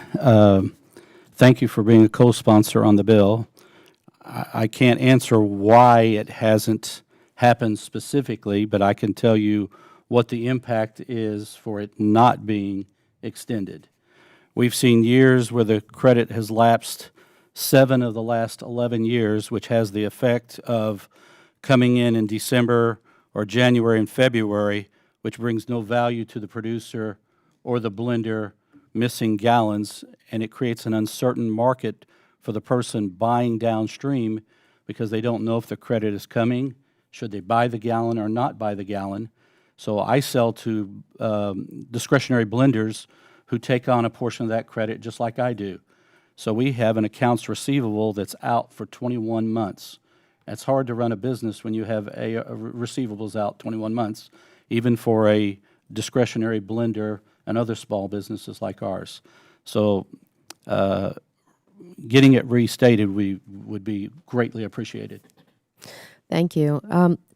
Thank you for being a co-sponsor on the bill. I can't answer why it hasn't happened specifically, but I can tell you what the impact is for it not being extended. We've seen years where the credit has lapsed 7 of the last 11 years, which has the effect of coming in December or January and February, which brings no value to the producer or the blender, missing gallons, and it creates an uncertain market for the person buying downstream because they don't know if the credit is coming Should they buy the gallon or not buy the gallon? So I sell to discretionary blenders who take on a portion of that credit just like I do. So we have an accounts receivable that's out for 21 months. It's hard to run a business when you have a receivables out 21 months, even for a discretionary blender and other small businesses like ours. So getting it restated would be greatly appreciated. Thank you.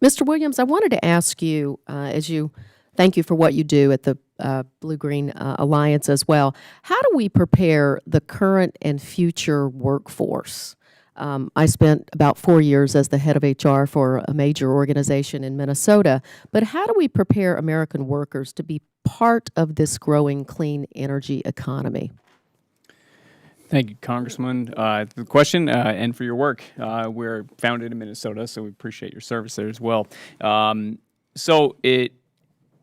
Mr. Williams, I wanted to ask you, thank you for what you do at the Blue-Green Alliance as well. How do we prepare the current and future workforce? I spent about 4 years as the head of HR for a major organization in Minnesota, but how do we prepare American workers to be part of this growing clean energy economy? Thank you, Congressman, for the question and for your work. We're founded in Minnesota, so we appreciate your service there as well.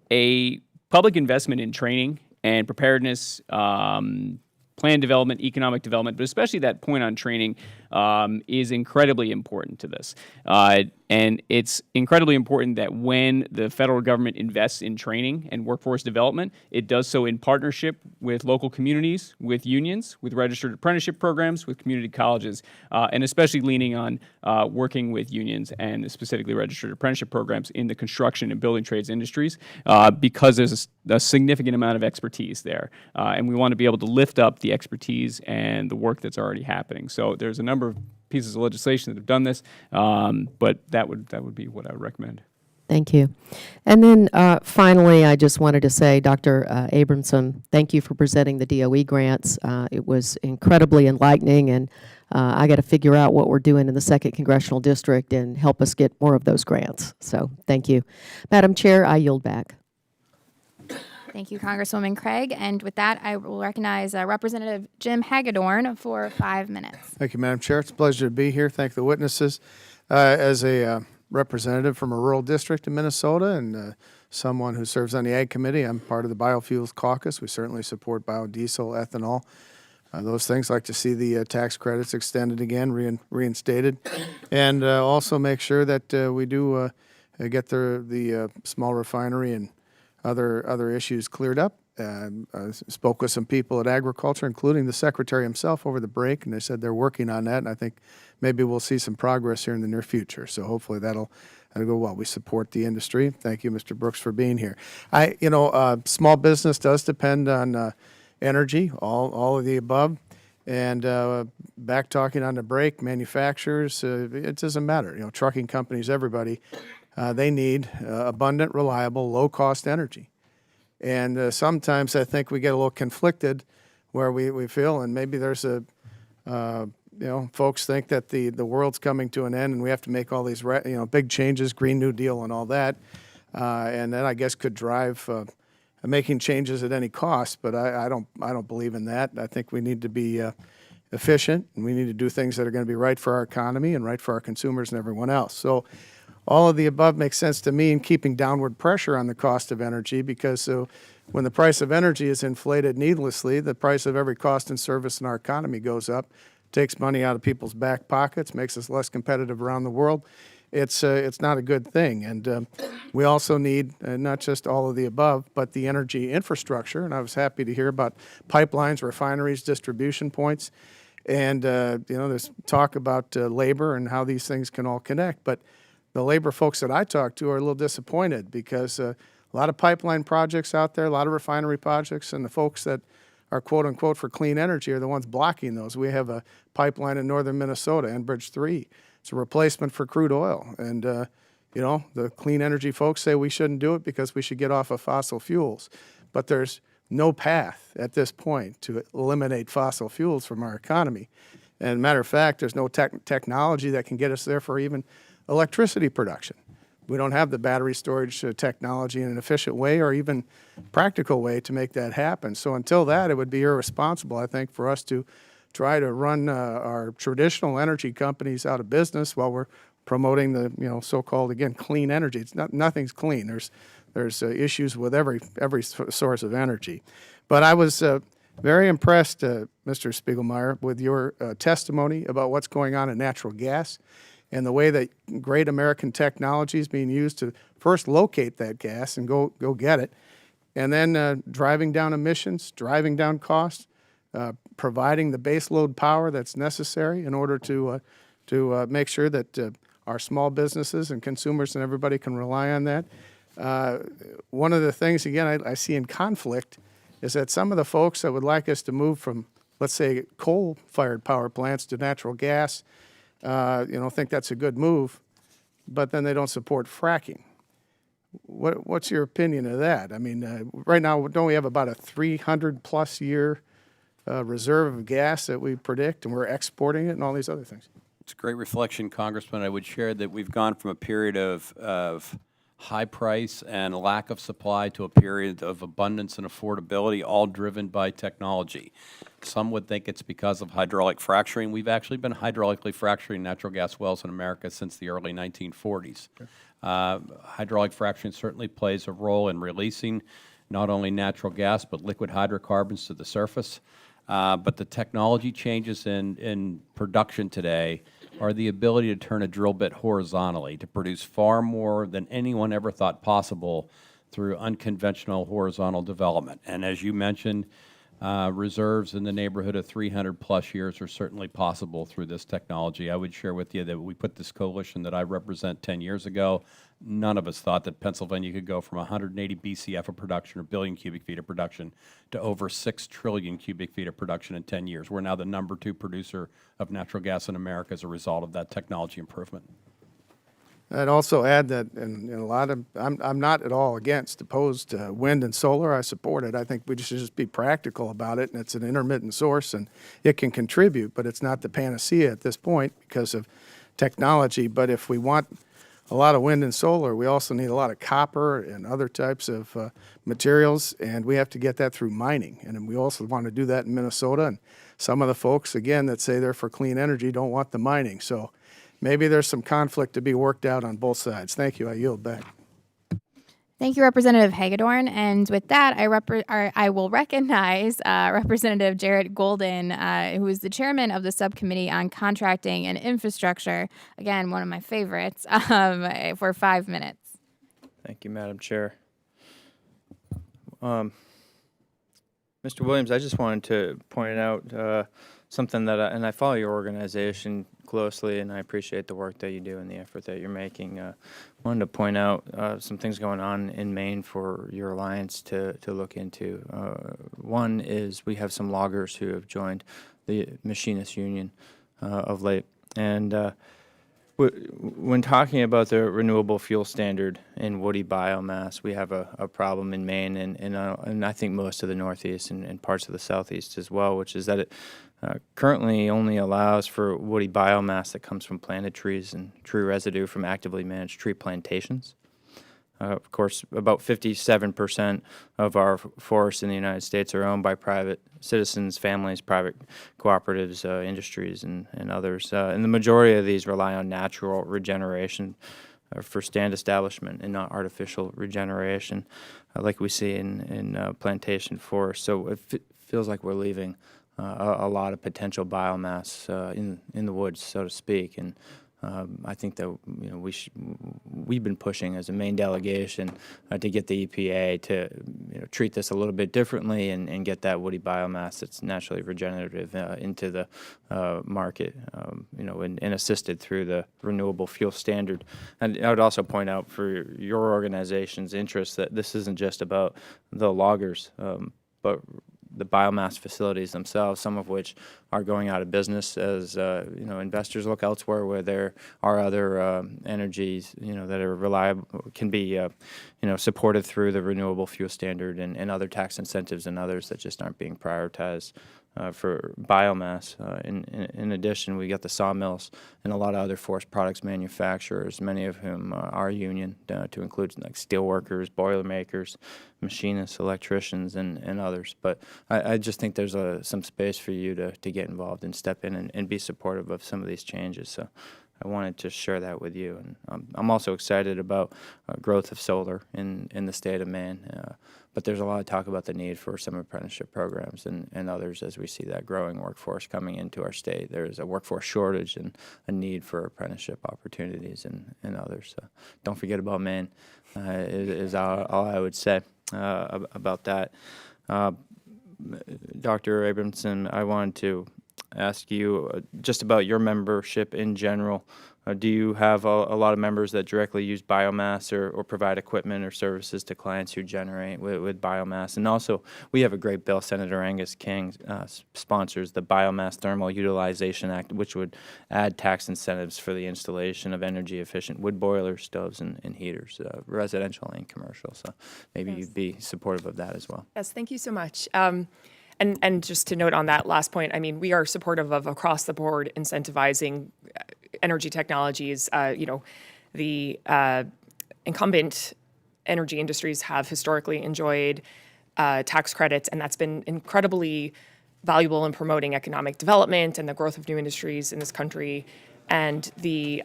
A public investment in training and preparedness, plan development, economic development, but especially that point on training is incredibly important to this. And it's incredibly important that when the federal government invests in training and workforce development, it does so in partnership with local communities, with unions, with registered apprenticeship programs, with community colleges, and especially leaning on working with unions and specifically registered apprenticeship programs in the construction and building trades industries because there's a significant amount of expertise there. And we want to be able to lift up the expertise and the work that's already happening. So there's a number of pieces of legislation that have done this, but that would be what I would recommend. Thank you. And then finally, I just wanted to say, Dr. Abramson, thank you for presenting the DOE grants. It was incredibly enlightening, and I got to figure out what we're doing in the 2nd Congressional District and help us get more of those grants. So thank you. Madam Chair, I yield back. Thank you, Congresswoman Craig. And with that, I will recognize Representative Jim Hagedorn for 5 minutes. Thank you, Madam Chair. It's a pleasure to be here. Thank the witnesses. As a representative from a rural district in Minnesota and someone who serves on the Ag Committee, I'm part of the Biofuels Caucus. We certainly support biodiesel, ethanol, those things. Like to see the tax credits extended again, reinstated, and also make sure that we do get the small refinery and other issues cleared up. I spoke with some people at agriculture, including the secretary himself over the break, and they said they're working on that, and I think maybe we'll see some progress here in the near future. So hopefully that'll go well. We support the industry. Thank you, Mr. Brooks, for being here. Small business does depend on energy, all of the above. And back talking on the break, manufacturers, it doesn't matter. Trucking companies, everybody, they need abundant, reliable, low-cost energy. And sometimes I think we get a little conflicted where we feel, and maybe there's folks think that the world's coming to an end and we have to make all these big changes, Green New Deal and all that, and that I guess could drive making changes at any cost. But I don't believe in that. I think we need to be efficient, and we need to do things that are going to be right for our economy and right for our consumers and everyone else. So all of the above makes sense to me in keeping downward pressure on the cost of energy, because when the price of energy is inflated needlessly, the price of every cost and service in our economy goes up, takes money out of people's back pockets, makes us less competitive around the world. It's not a good thing. And we also need not just all of the above, but the energy infrastructure. And I was happy to hear about pipelines, refineries, distribution points. And, there's talk about labor and how these things can all connect. But the labor folks that I talk to are a little disappointed because a lot of pipeline projects out there, a lot of refinery projects, and the folks that are quote-unquote for clean energy are the ones blocking those. We have a pipeline in northern Minnesota, Enbridge 3. It's a replacement for crude oil. And, the clean energy folks say we shouldn't do it because we should get off of fossil fuels. But there's no path at this point to eliminate fossil fuels from our economy. And matter of fact, there's no technology that can get us there for even electricity production. We don't have the battery storage technology in an efficient way or even practical way to make that happen. So until that, it would be irresponsible, I think, for us to try to run our traditional energy companies out of business while we're promoting the so-called, again, clean energy. Nothing's clean. There's issues with every source of energy. But I was very impressed, Mr. Spiegelmeier, with your testimony about what's going on in natural gas. and the way that great American technology is being used to first locate that gas and go get it, and then driving down emissions, driving down costs, providing the base load power that's necessary in order to make sure that our small businesses and consumers and everybody can rely on that. One of the things, again, I see in conflict is that some of the folks that would like us to move from, let's say, coal-fired power plants to natural gas, think that's a good move, but then they don't support fracking. What's your opinion of that? I mean, right now, don't we have about a 300-plus year reserve of gas that we predict, and we're exporting it and all these other things? It's a great reflection, Congressman. I would share that we've gone from a period of high price and lack of supply to a period of abundance and affordability, all driven by technology. Some would think it's because of hydraulic fracturing. We've actually been hydraulically fracturing natural gas wells in America since the early 1940s. Hydraulic fracturing certainly plays a role in releasing not only natural gas but liquid hydrocarbons to the surface. But the technology changes in production today are the ability to turn a drill bit horizontally to produce far more than anyone ever thought possible through unconventional horizontal development. And as you mentioned, reserves in the neighborhood of 300-plus years are certainly possible through this technology. I would share with you that we put this coalition that I represent 10 years ago. None of us thought that Pennsylvania could go from 180 BCF of production, or billion cubic feet of production, to over 6 trillion cubic feet of production in 10 years. We're now the #2 producer of natural gas in America as a result of that technology improvement. I'd also add that in a lot of, I'm not at all opposed to wind and solar. I support it. I think we should just be practical about it, and it's an intermittent source, and it can contribute, but it's not the panacea at this point because of technology. But if we want a lot of wind and solar, we also need a lot of copper and other types of materials, and we have to get that through mining. And we also want to do that in Minnesota, and some of the folks, again, that say they're for clean energy don't want the mining. So maybe there's some conflict to be worked out on both sides. Thank you. I yield back. Thank you, Representative Hagedorn. And with that, I will recognize Representative Jarrett Golden, who is the chairman of the Subcommittee on Contracting and Infrastructure. Again, one of my favorites, for 5 minutes. Thank you, Madam Chair. Mr. Williams, I just wanted to point out something that, and I follow your organization closely, and I appreciate the work that you do and the effort that you're making. Wanted to point out some things going on in Maine for your alliance to look into. One is we have some loggers who have joined the Machinists Union of late, and when talking about the renewable fuel standard in woody biomass, we have a problem in Maine and I think most of the Northeast and parts of the Southeast as well, which is that it currently only allows for woody biomass that comes from planted trees and tree residue from actively managed tree plantations. Of course, about 57% of our forests in the United States are owned by private citizens, families, private cooperatives, industries, and others. And the majority of these rely on natural regeneration for stand establishment and not artificial regeneration like we see in plantation forests. So it feels like we're leaving a lot of potential biomass in the woods, so to speak. And I think that we've been pushing as a Maine delegation to get the EPA to treat this a little bit differently and get that woody biomass that's naturally regenerative into the market, and assisted through the renewable fuel standard. And I would also point out for your organization's interest that this isn't just about the loggers, but the biomass facilities themselves, some of which are going out of business as investors look elsewhere where there are other energies that are reliable, can be supported through the renewable fuel standard and other tax incentives and others that just aren't being prioritized for biomass. In addition, we got the sawmills and a lot of other forest products manufacturers, many of whom are union, to include like steelworkers, boilermakers, machinists, electricians, and others. But I just think there's some space for you to get involved and step in and be supportive of some of these changes. So I wanted to share that with you. And I'm also excited about growth of solar in the state of Maine. But there's a lot of talk about the need for some apprenticeship programs and others as we see that growing workforce coming into our state. There's a workforce shortage and a need for apprenticeship opportunities and others. So don't forget about Maine is all I would say about that. Dr. Abramson, I wanted to ask you just about your membership in general. Do you have a lot of members that directly use biomass or provide equipment or services to clients who generate with biomass? And also, we have a great bill. Senator Angus King sponsors the Biomass Thermal Utilization Act, which would add tax incentives for the installation of energy-efficient wood boilers, stoves, and heaters, residential and commercial. So maybe you'd be supportive of that as well. Yes, thank you so much. And just to note on that last point, I mean, we are supportive of across the board incentivizing energy technologies. The incumbent energy industries have historically enjoyed tax credits, and that's been incredibly valuable in promoting economic development and the growth of new industries in this country. And the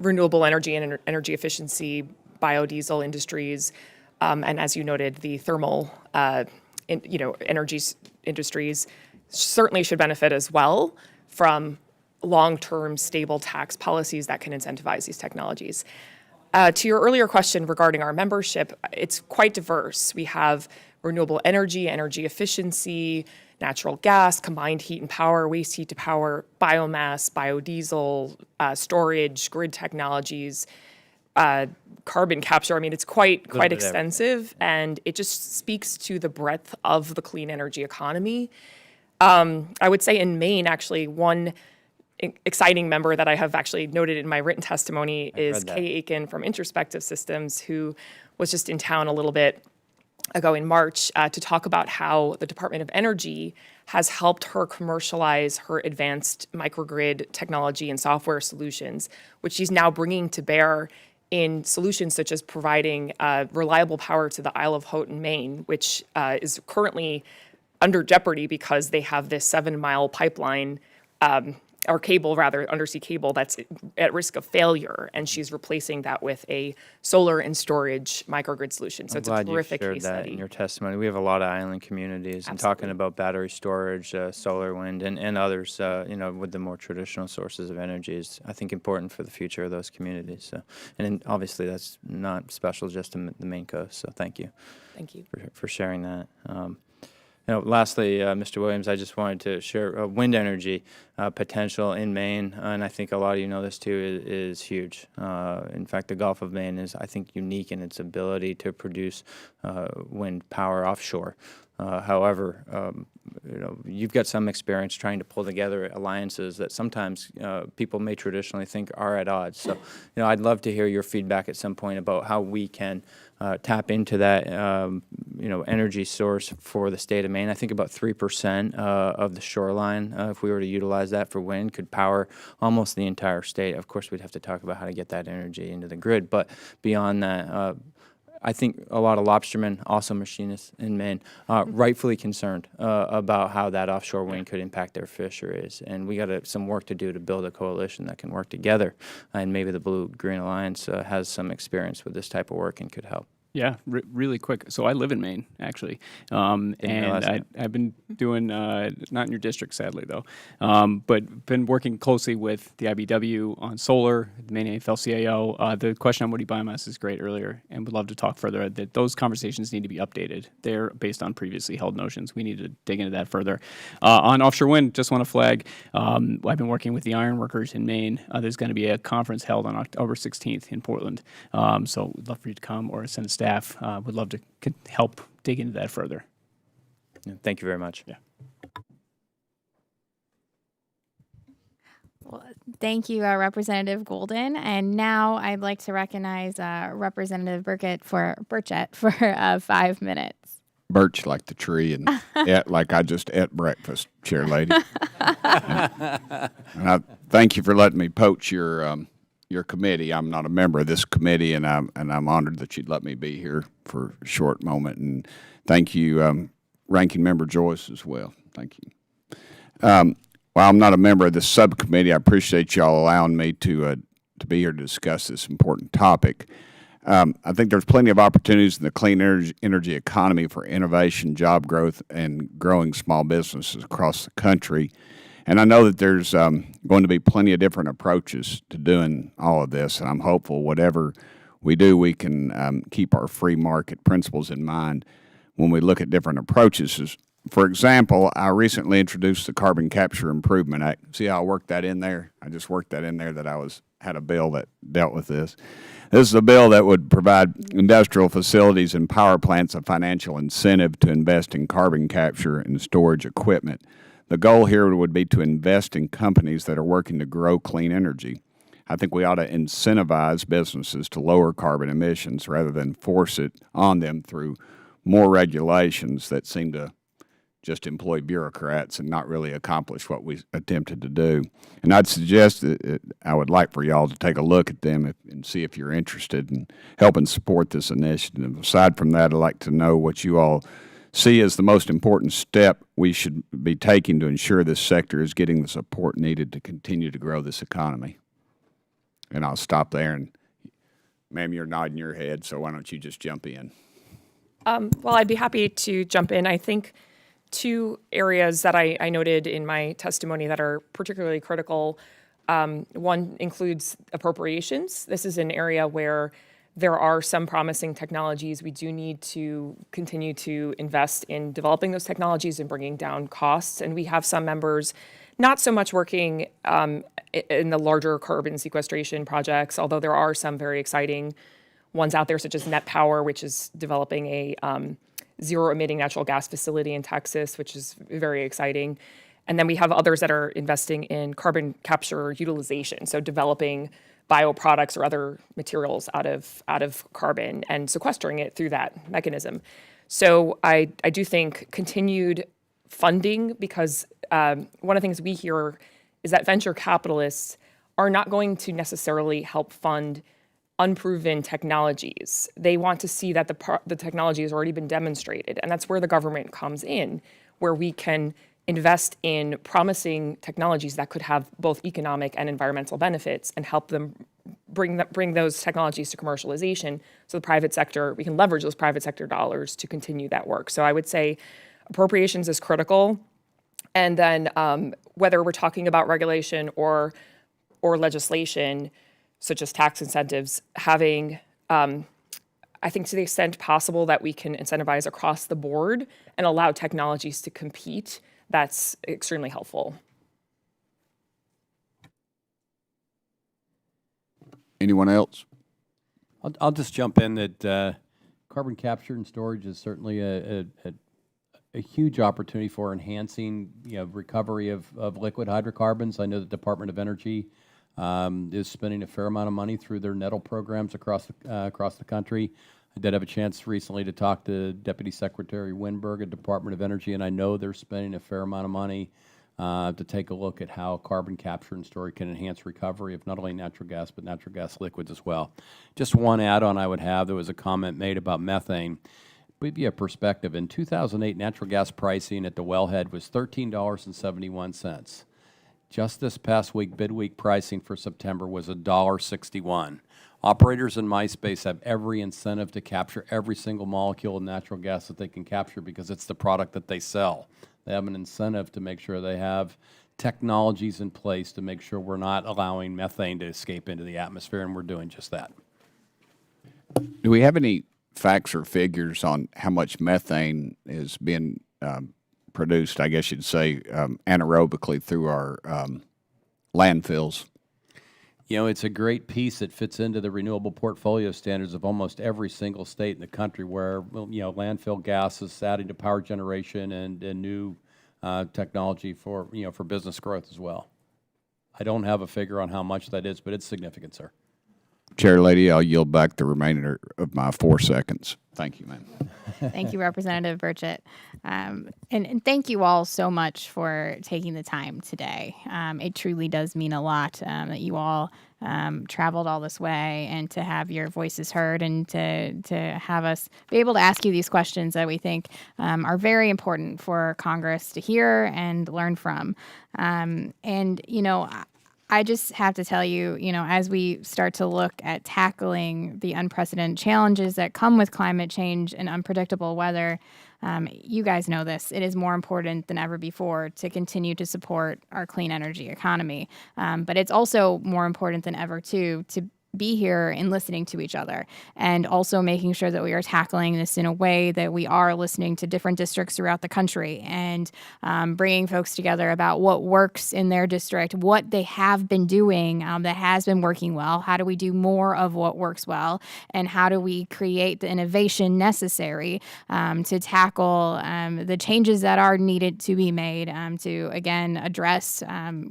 renewable energy and energy efficiency, biodiesel industries, and as you noted, the thermal energy industries certainly should benefit as well from long-term stable tax policies that can incentivize these technologies. To your earlier question regarding our membership, it's quite diverse. We have renewable energy, energy efficiency, natural gas, combined heat and power, waste heat to power, biomass, biodiesel, storage, grid technologies, carbon capture. I mean, it's quite extensive, and it just speaks to the breadth of the clean energy economy. I would say in Maine, actually, one exciting member that I have actually noted in my written testimony is Kay Aiken from Introspective Systems, who was just in town a little bit ago in March to talk about how the Department of Energy has helped her commercialize her advanced microgrid technology and software solutions, which she's now bringing to bear in solutions such as providing reliable power to the Isle of Haut in Maine, which is currently under jeopardy because they have this 7-mile pipeline or cable, rather, undersea cable that's at risk of failure, and she's replacing that with a solar and storage microgrid solution. So it's a terrific case that study. In your testimony, we have a lot of island communities, and talking about battery storage, solar, wind, and others, with the more traditional sources of energy is, I think, important for the future of those communities. So, and obviously, that's not special just to the Maine coast. So, thank you. Thank you for sharing that. Lastly, Mr. Williams, I just wanted to share wind energy potential in Maine, and I think a lot of you know this too, is huge. In fact, the Gulf of Maine is, I think, unique in its ability to produce wind power offshore. However, you've got some experience trying to pull together alliances that sometimes people may traditionally think are at odds. So, I'd love to hear your feedback at some point about how we can tap into that, energy source for the state of Maine. I think about 3% of the shoreline, if we were to utilize that for wind, could power almost the entire state. Of course, we'd have to talk about how to get that energy into the grid, but beyond that, I think a lot of lobstermen, also machinists in Maine, rightfully concerned about how that offshore wind could impact their fisheries. And we got some work to do to build a coalition that can work together. And maybe the Blue-Green Alliance has some experience with this type of work and could help. Yeah, really quick. So I live in Maine, actually, and I've been doing, not in your district, sadly, though, but been working closely with the IBW on solar, the Maine AFL-CIO. The question on woody biomass is great earlier, and would love to talk further. That those conversations need to be updated. They're based on previously held notions. We need to dig into that further. On offshore wind, just want to flag, I've been working with the ironworkers in Maine. There's going to be a conference held on October 16th in Portland, so we'd love for you to come or send a staff. Would love to help dig into that further. Yeah, thank you very much. Yeah. Well, thank you, Representative Golden. And now I'd like to recognize Representative Burchett for 5 minutes. Birch like the tree and like I just ate breakfast, Chair Lady. And I thank you for letting me poach your committee. I'm not a member of this committee, and I'm honored that you'd let me be here for a short moment. And thank you, Ranking Member Joyce, as well. Thank you. While I'm not a member of this subcommittee, I appreciate y'all allowing me to be here to discuss this important topic. I think there's plenty of opportunities in the clean energy economy for innovation, job growth, and growing small businesses across the country. And I know that there's going to be plenty of different approaches to doing all of this, and I'm hopeful whatever we do, we can keep our free market principles in mind when we look at different approaches. For example, I recently introduced the Carbon Capture Improvement Act. See how I worked that in there? I just worked that in there that I had a bill that dealt with this. This is a bill that would provide industrial facilities and power plants a financial incentive to invest in carbon capture and storage equipment. The goal here would be to invest in companies that are working to grow clean energy. I think we ought to incentivize businesses to lower carbon emissions rather than force it on them through more regulations that seem to just employ bureaucrats and not really accomplish what we attempted to do. And I'd suggest that I would like for y'all to take a look at them and see if you're interested in helping support this initiative. Aside from that, I'd like to know what you all see as the most important step we should be taking to ensure this sector is getting the support needed to continue to grow this economy. And I'll stop there. And ma'am, you're nodding your head, so why don't you just jump in? Well, I'd be happy to jump in. I think two areas that I noted in my testimony that are particularly critical. One includes appropriations. This is an area where there are some promising technologies. We do need to continue to invest in developing those technologies and bringing down costs. And we have some members not so much working in the larger carbon sequestration projects, although there are some very exciting ones out there, such as Net Power, which is developing a zero-emitting natural gas facility in Texas, which is very exciting. And then we have others that are investing in carbon capture utilization, so developing bioproducts or other materials out of carbon and sequestering it through that mechanism. So I do think continued funding, because one of the things we hear is that venture capitalists are not going to necessarily help fund unproven technologies. They want to see that the technology has already been demonstrated, and that's where the government comes in, where we can invest in promising technologies that could have both economic and environmental benefits and help them bring those technologies to commercialization, so the private sector, we can leverage those private sector dollars to continue that work. So I would say appropriations is critical, and then whether we're talking about regulation or legislation, such as tax incentives, having, I think to the extent possible that we can incentivize across the board and allow technologies to compete, that's extremely helpful. Anyone else? I'll just jump in that carbon capture and storage is certainly a huge opportunity for enhancing recovery of liquid hydrocarbons. I know the Department of Energy is spending a fair amount of money through their NETL programs across the country. I did have a chance recently to talk to Deputy Secretary Winberg at Department of Energy, and I know they're spending a fair amount of money to take a look at how carbon capture and storage can enhance recovery of not only natural gas, but natural gas liquids as well. Just one add-on I would have, there was a comment made about methane. To give you a perspective, in 2008, natural gas pricing at the wellhead was $13.71. Just this past week, bid week pricing for September was $1.61. Operators in MySpace have every incentive to capture every single molecule of natural gas that they can capture because it's the product that they sell. They have an incentive to make sure they have technologies in place to make sure we're not allowing methane to escape into the atmosphere, and we're doing just that. Do we have any facts or figures on how much methane is being produced, I guess you'd say, anaerobically through our landfills? You know, it's a great piece that fits into the renewable portfolio standards of almost every single state in the country where, landfill gas is adding to power generation and new technology for business growth as well. I don't have a figure on how much that is, but it's significant, sir. Chair Lady, I'll yield back the remainder of my 4 seconds. Thank you, ma'am. Thank you, Representative Burchett. And thank you all so much for taking the time today. It truly does mean a lot that you all traveled all this way and to have your voices heard and to have us be able to ask you these questions that we think are very important for Congress to hear and learn from. And, you know, I just have to tell you, you know, as we start to look at tackling the unprecedented challenges that come with climate change and unpredictable weather, you guys know this. It is more important than ever before to continue to support our clean energy economy. But it's also more important than ever, too, to be here and listening to each other, and also making sure that we are tackling this in a way that we are listening to different districts throughout the country and bringing folks together about what works in their district, what they have been doing that has been working well, how do we do more of what works well, and how do we create the innovation necessary to tackle the changes that are needed to be made to, again, address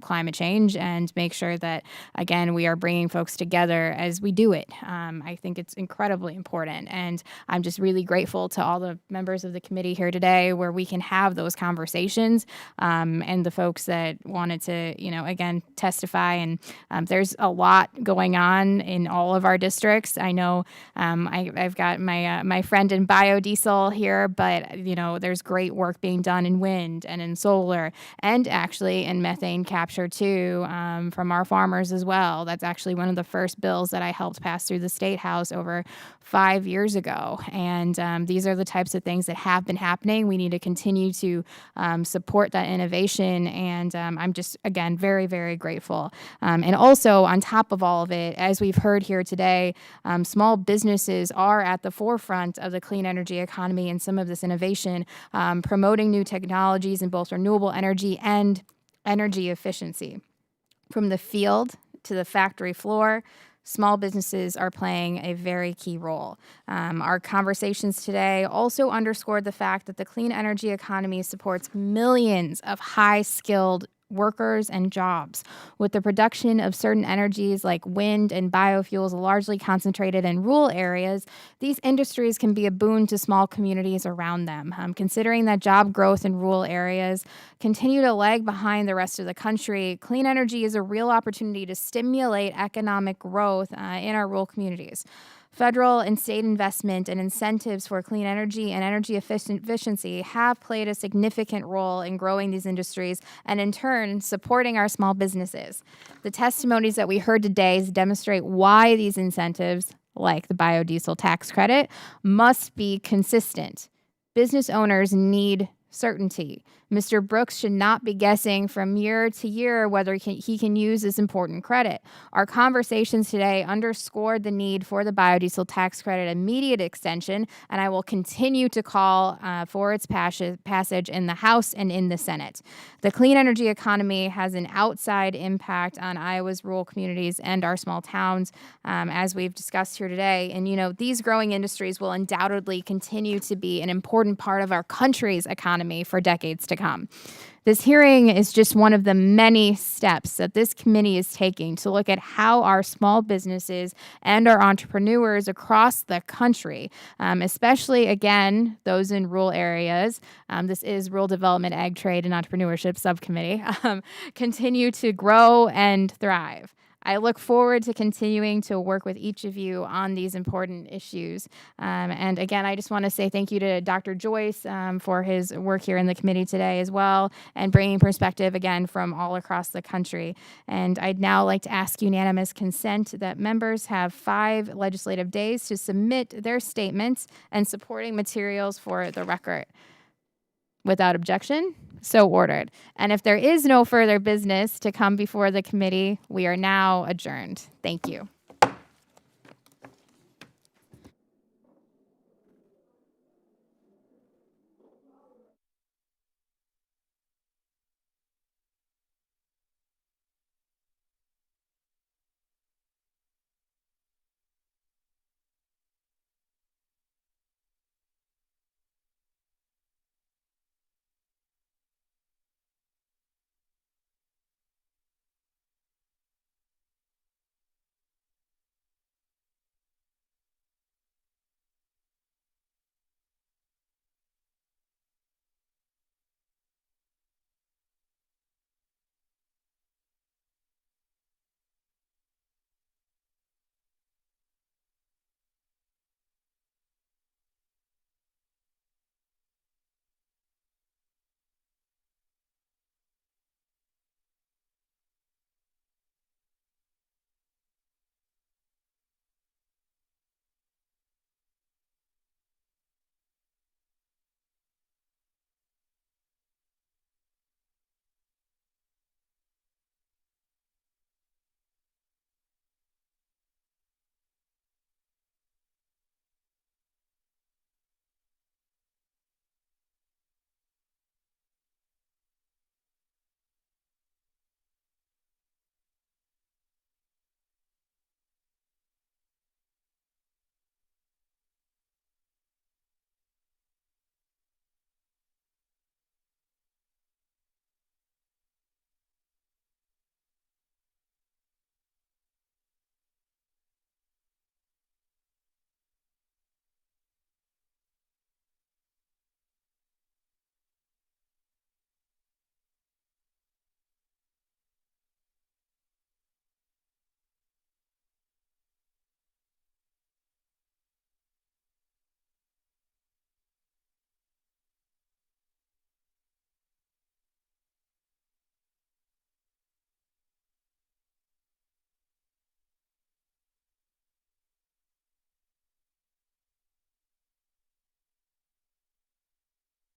climate change and make sure that, again, we are bringing folks together as we do it. I think it's incredibly important. And I'm just really grateful to all the members of the committee here today where we can have those conversations and the folks that wanted to, you know, again, testify. And there's a lot going on in all of our districts. I know I've got my friend in biodiesel here, but, you know, there's great work being done in wind and in solar and actually in methane capture too from our farmers as well. That's actually one of the first bills that I helped pass through the State House over 5 years ago. And these are the types of things that have been happening. We need to continue to support that innovation. And I'm just, again, very, very grateful. And also, on top of all of it, as we've heard here today, small businesses are at the forefront of the clean energy economy and some of this innovation, promoting new technologies in both renewable energy and energy efficiency. From the field to the factory floor, small businesses are playing a very key role. Our conversations today also underscored the fact that the clean energy economy supports millions of high-skilled workers and jobs. With the production of certain energies like wind and biofuels largely concentrated in rural areas, these industries can be a boon to small communities around them. Considering that job growth in rural areas continue to lag behind the rest of the country, clean energy is a real opportunity to stimulate economic growth in our rural communities. Federal and state investment and incentives for clean energy and energy efficiency have played a significant role in growing these industries and, in turn, supporting our small businesses. The testimonies that we heard today demonstrate why these incentives, like the biodiesel tax credit, must be consistent. Business owners need certainty. Mr. Brooks should not be guessing from year to year whether he can use this important credit. Our conversations today underscored the need for the biodiesel tax credit immediate extension, and I will continue to call for its passage in the House and in the Senate. The clean energy economy has an outside impact on Iowa's rural communities and our small towns, as we've discussed here today. And, you know, these growing industries will undoubtedly continue to be an important part of our country's economy for decades to come. This hearing is just one of the many steps that this committee is taking to look at how our small businesses and our entrepreneurs across the country, especially, again, those in rural areas, this is Rural Development, Ag Trade, and Entrepreneurship Subcommittee, continue to grow and thrive. I look forward to continuing to work with each of you on these important issues. And again, I just want to say thank you to Dr. Joyce for his work here in the committee today as well, and bringing perspective, again, from all across the country. And I'd now like to ask unanimous consent that members have 5 legislative days to submit their statements and supporting materials for the record. Without objection, so ordered. And if there is no further business to come before the committee, we are now adjourned. Thank you.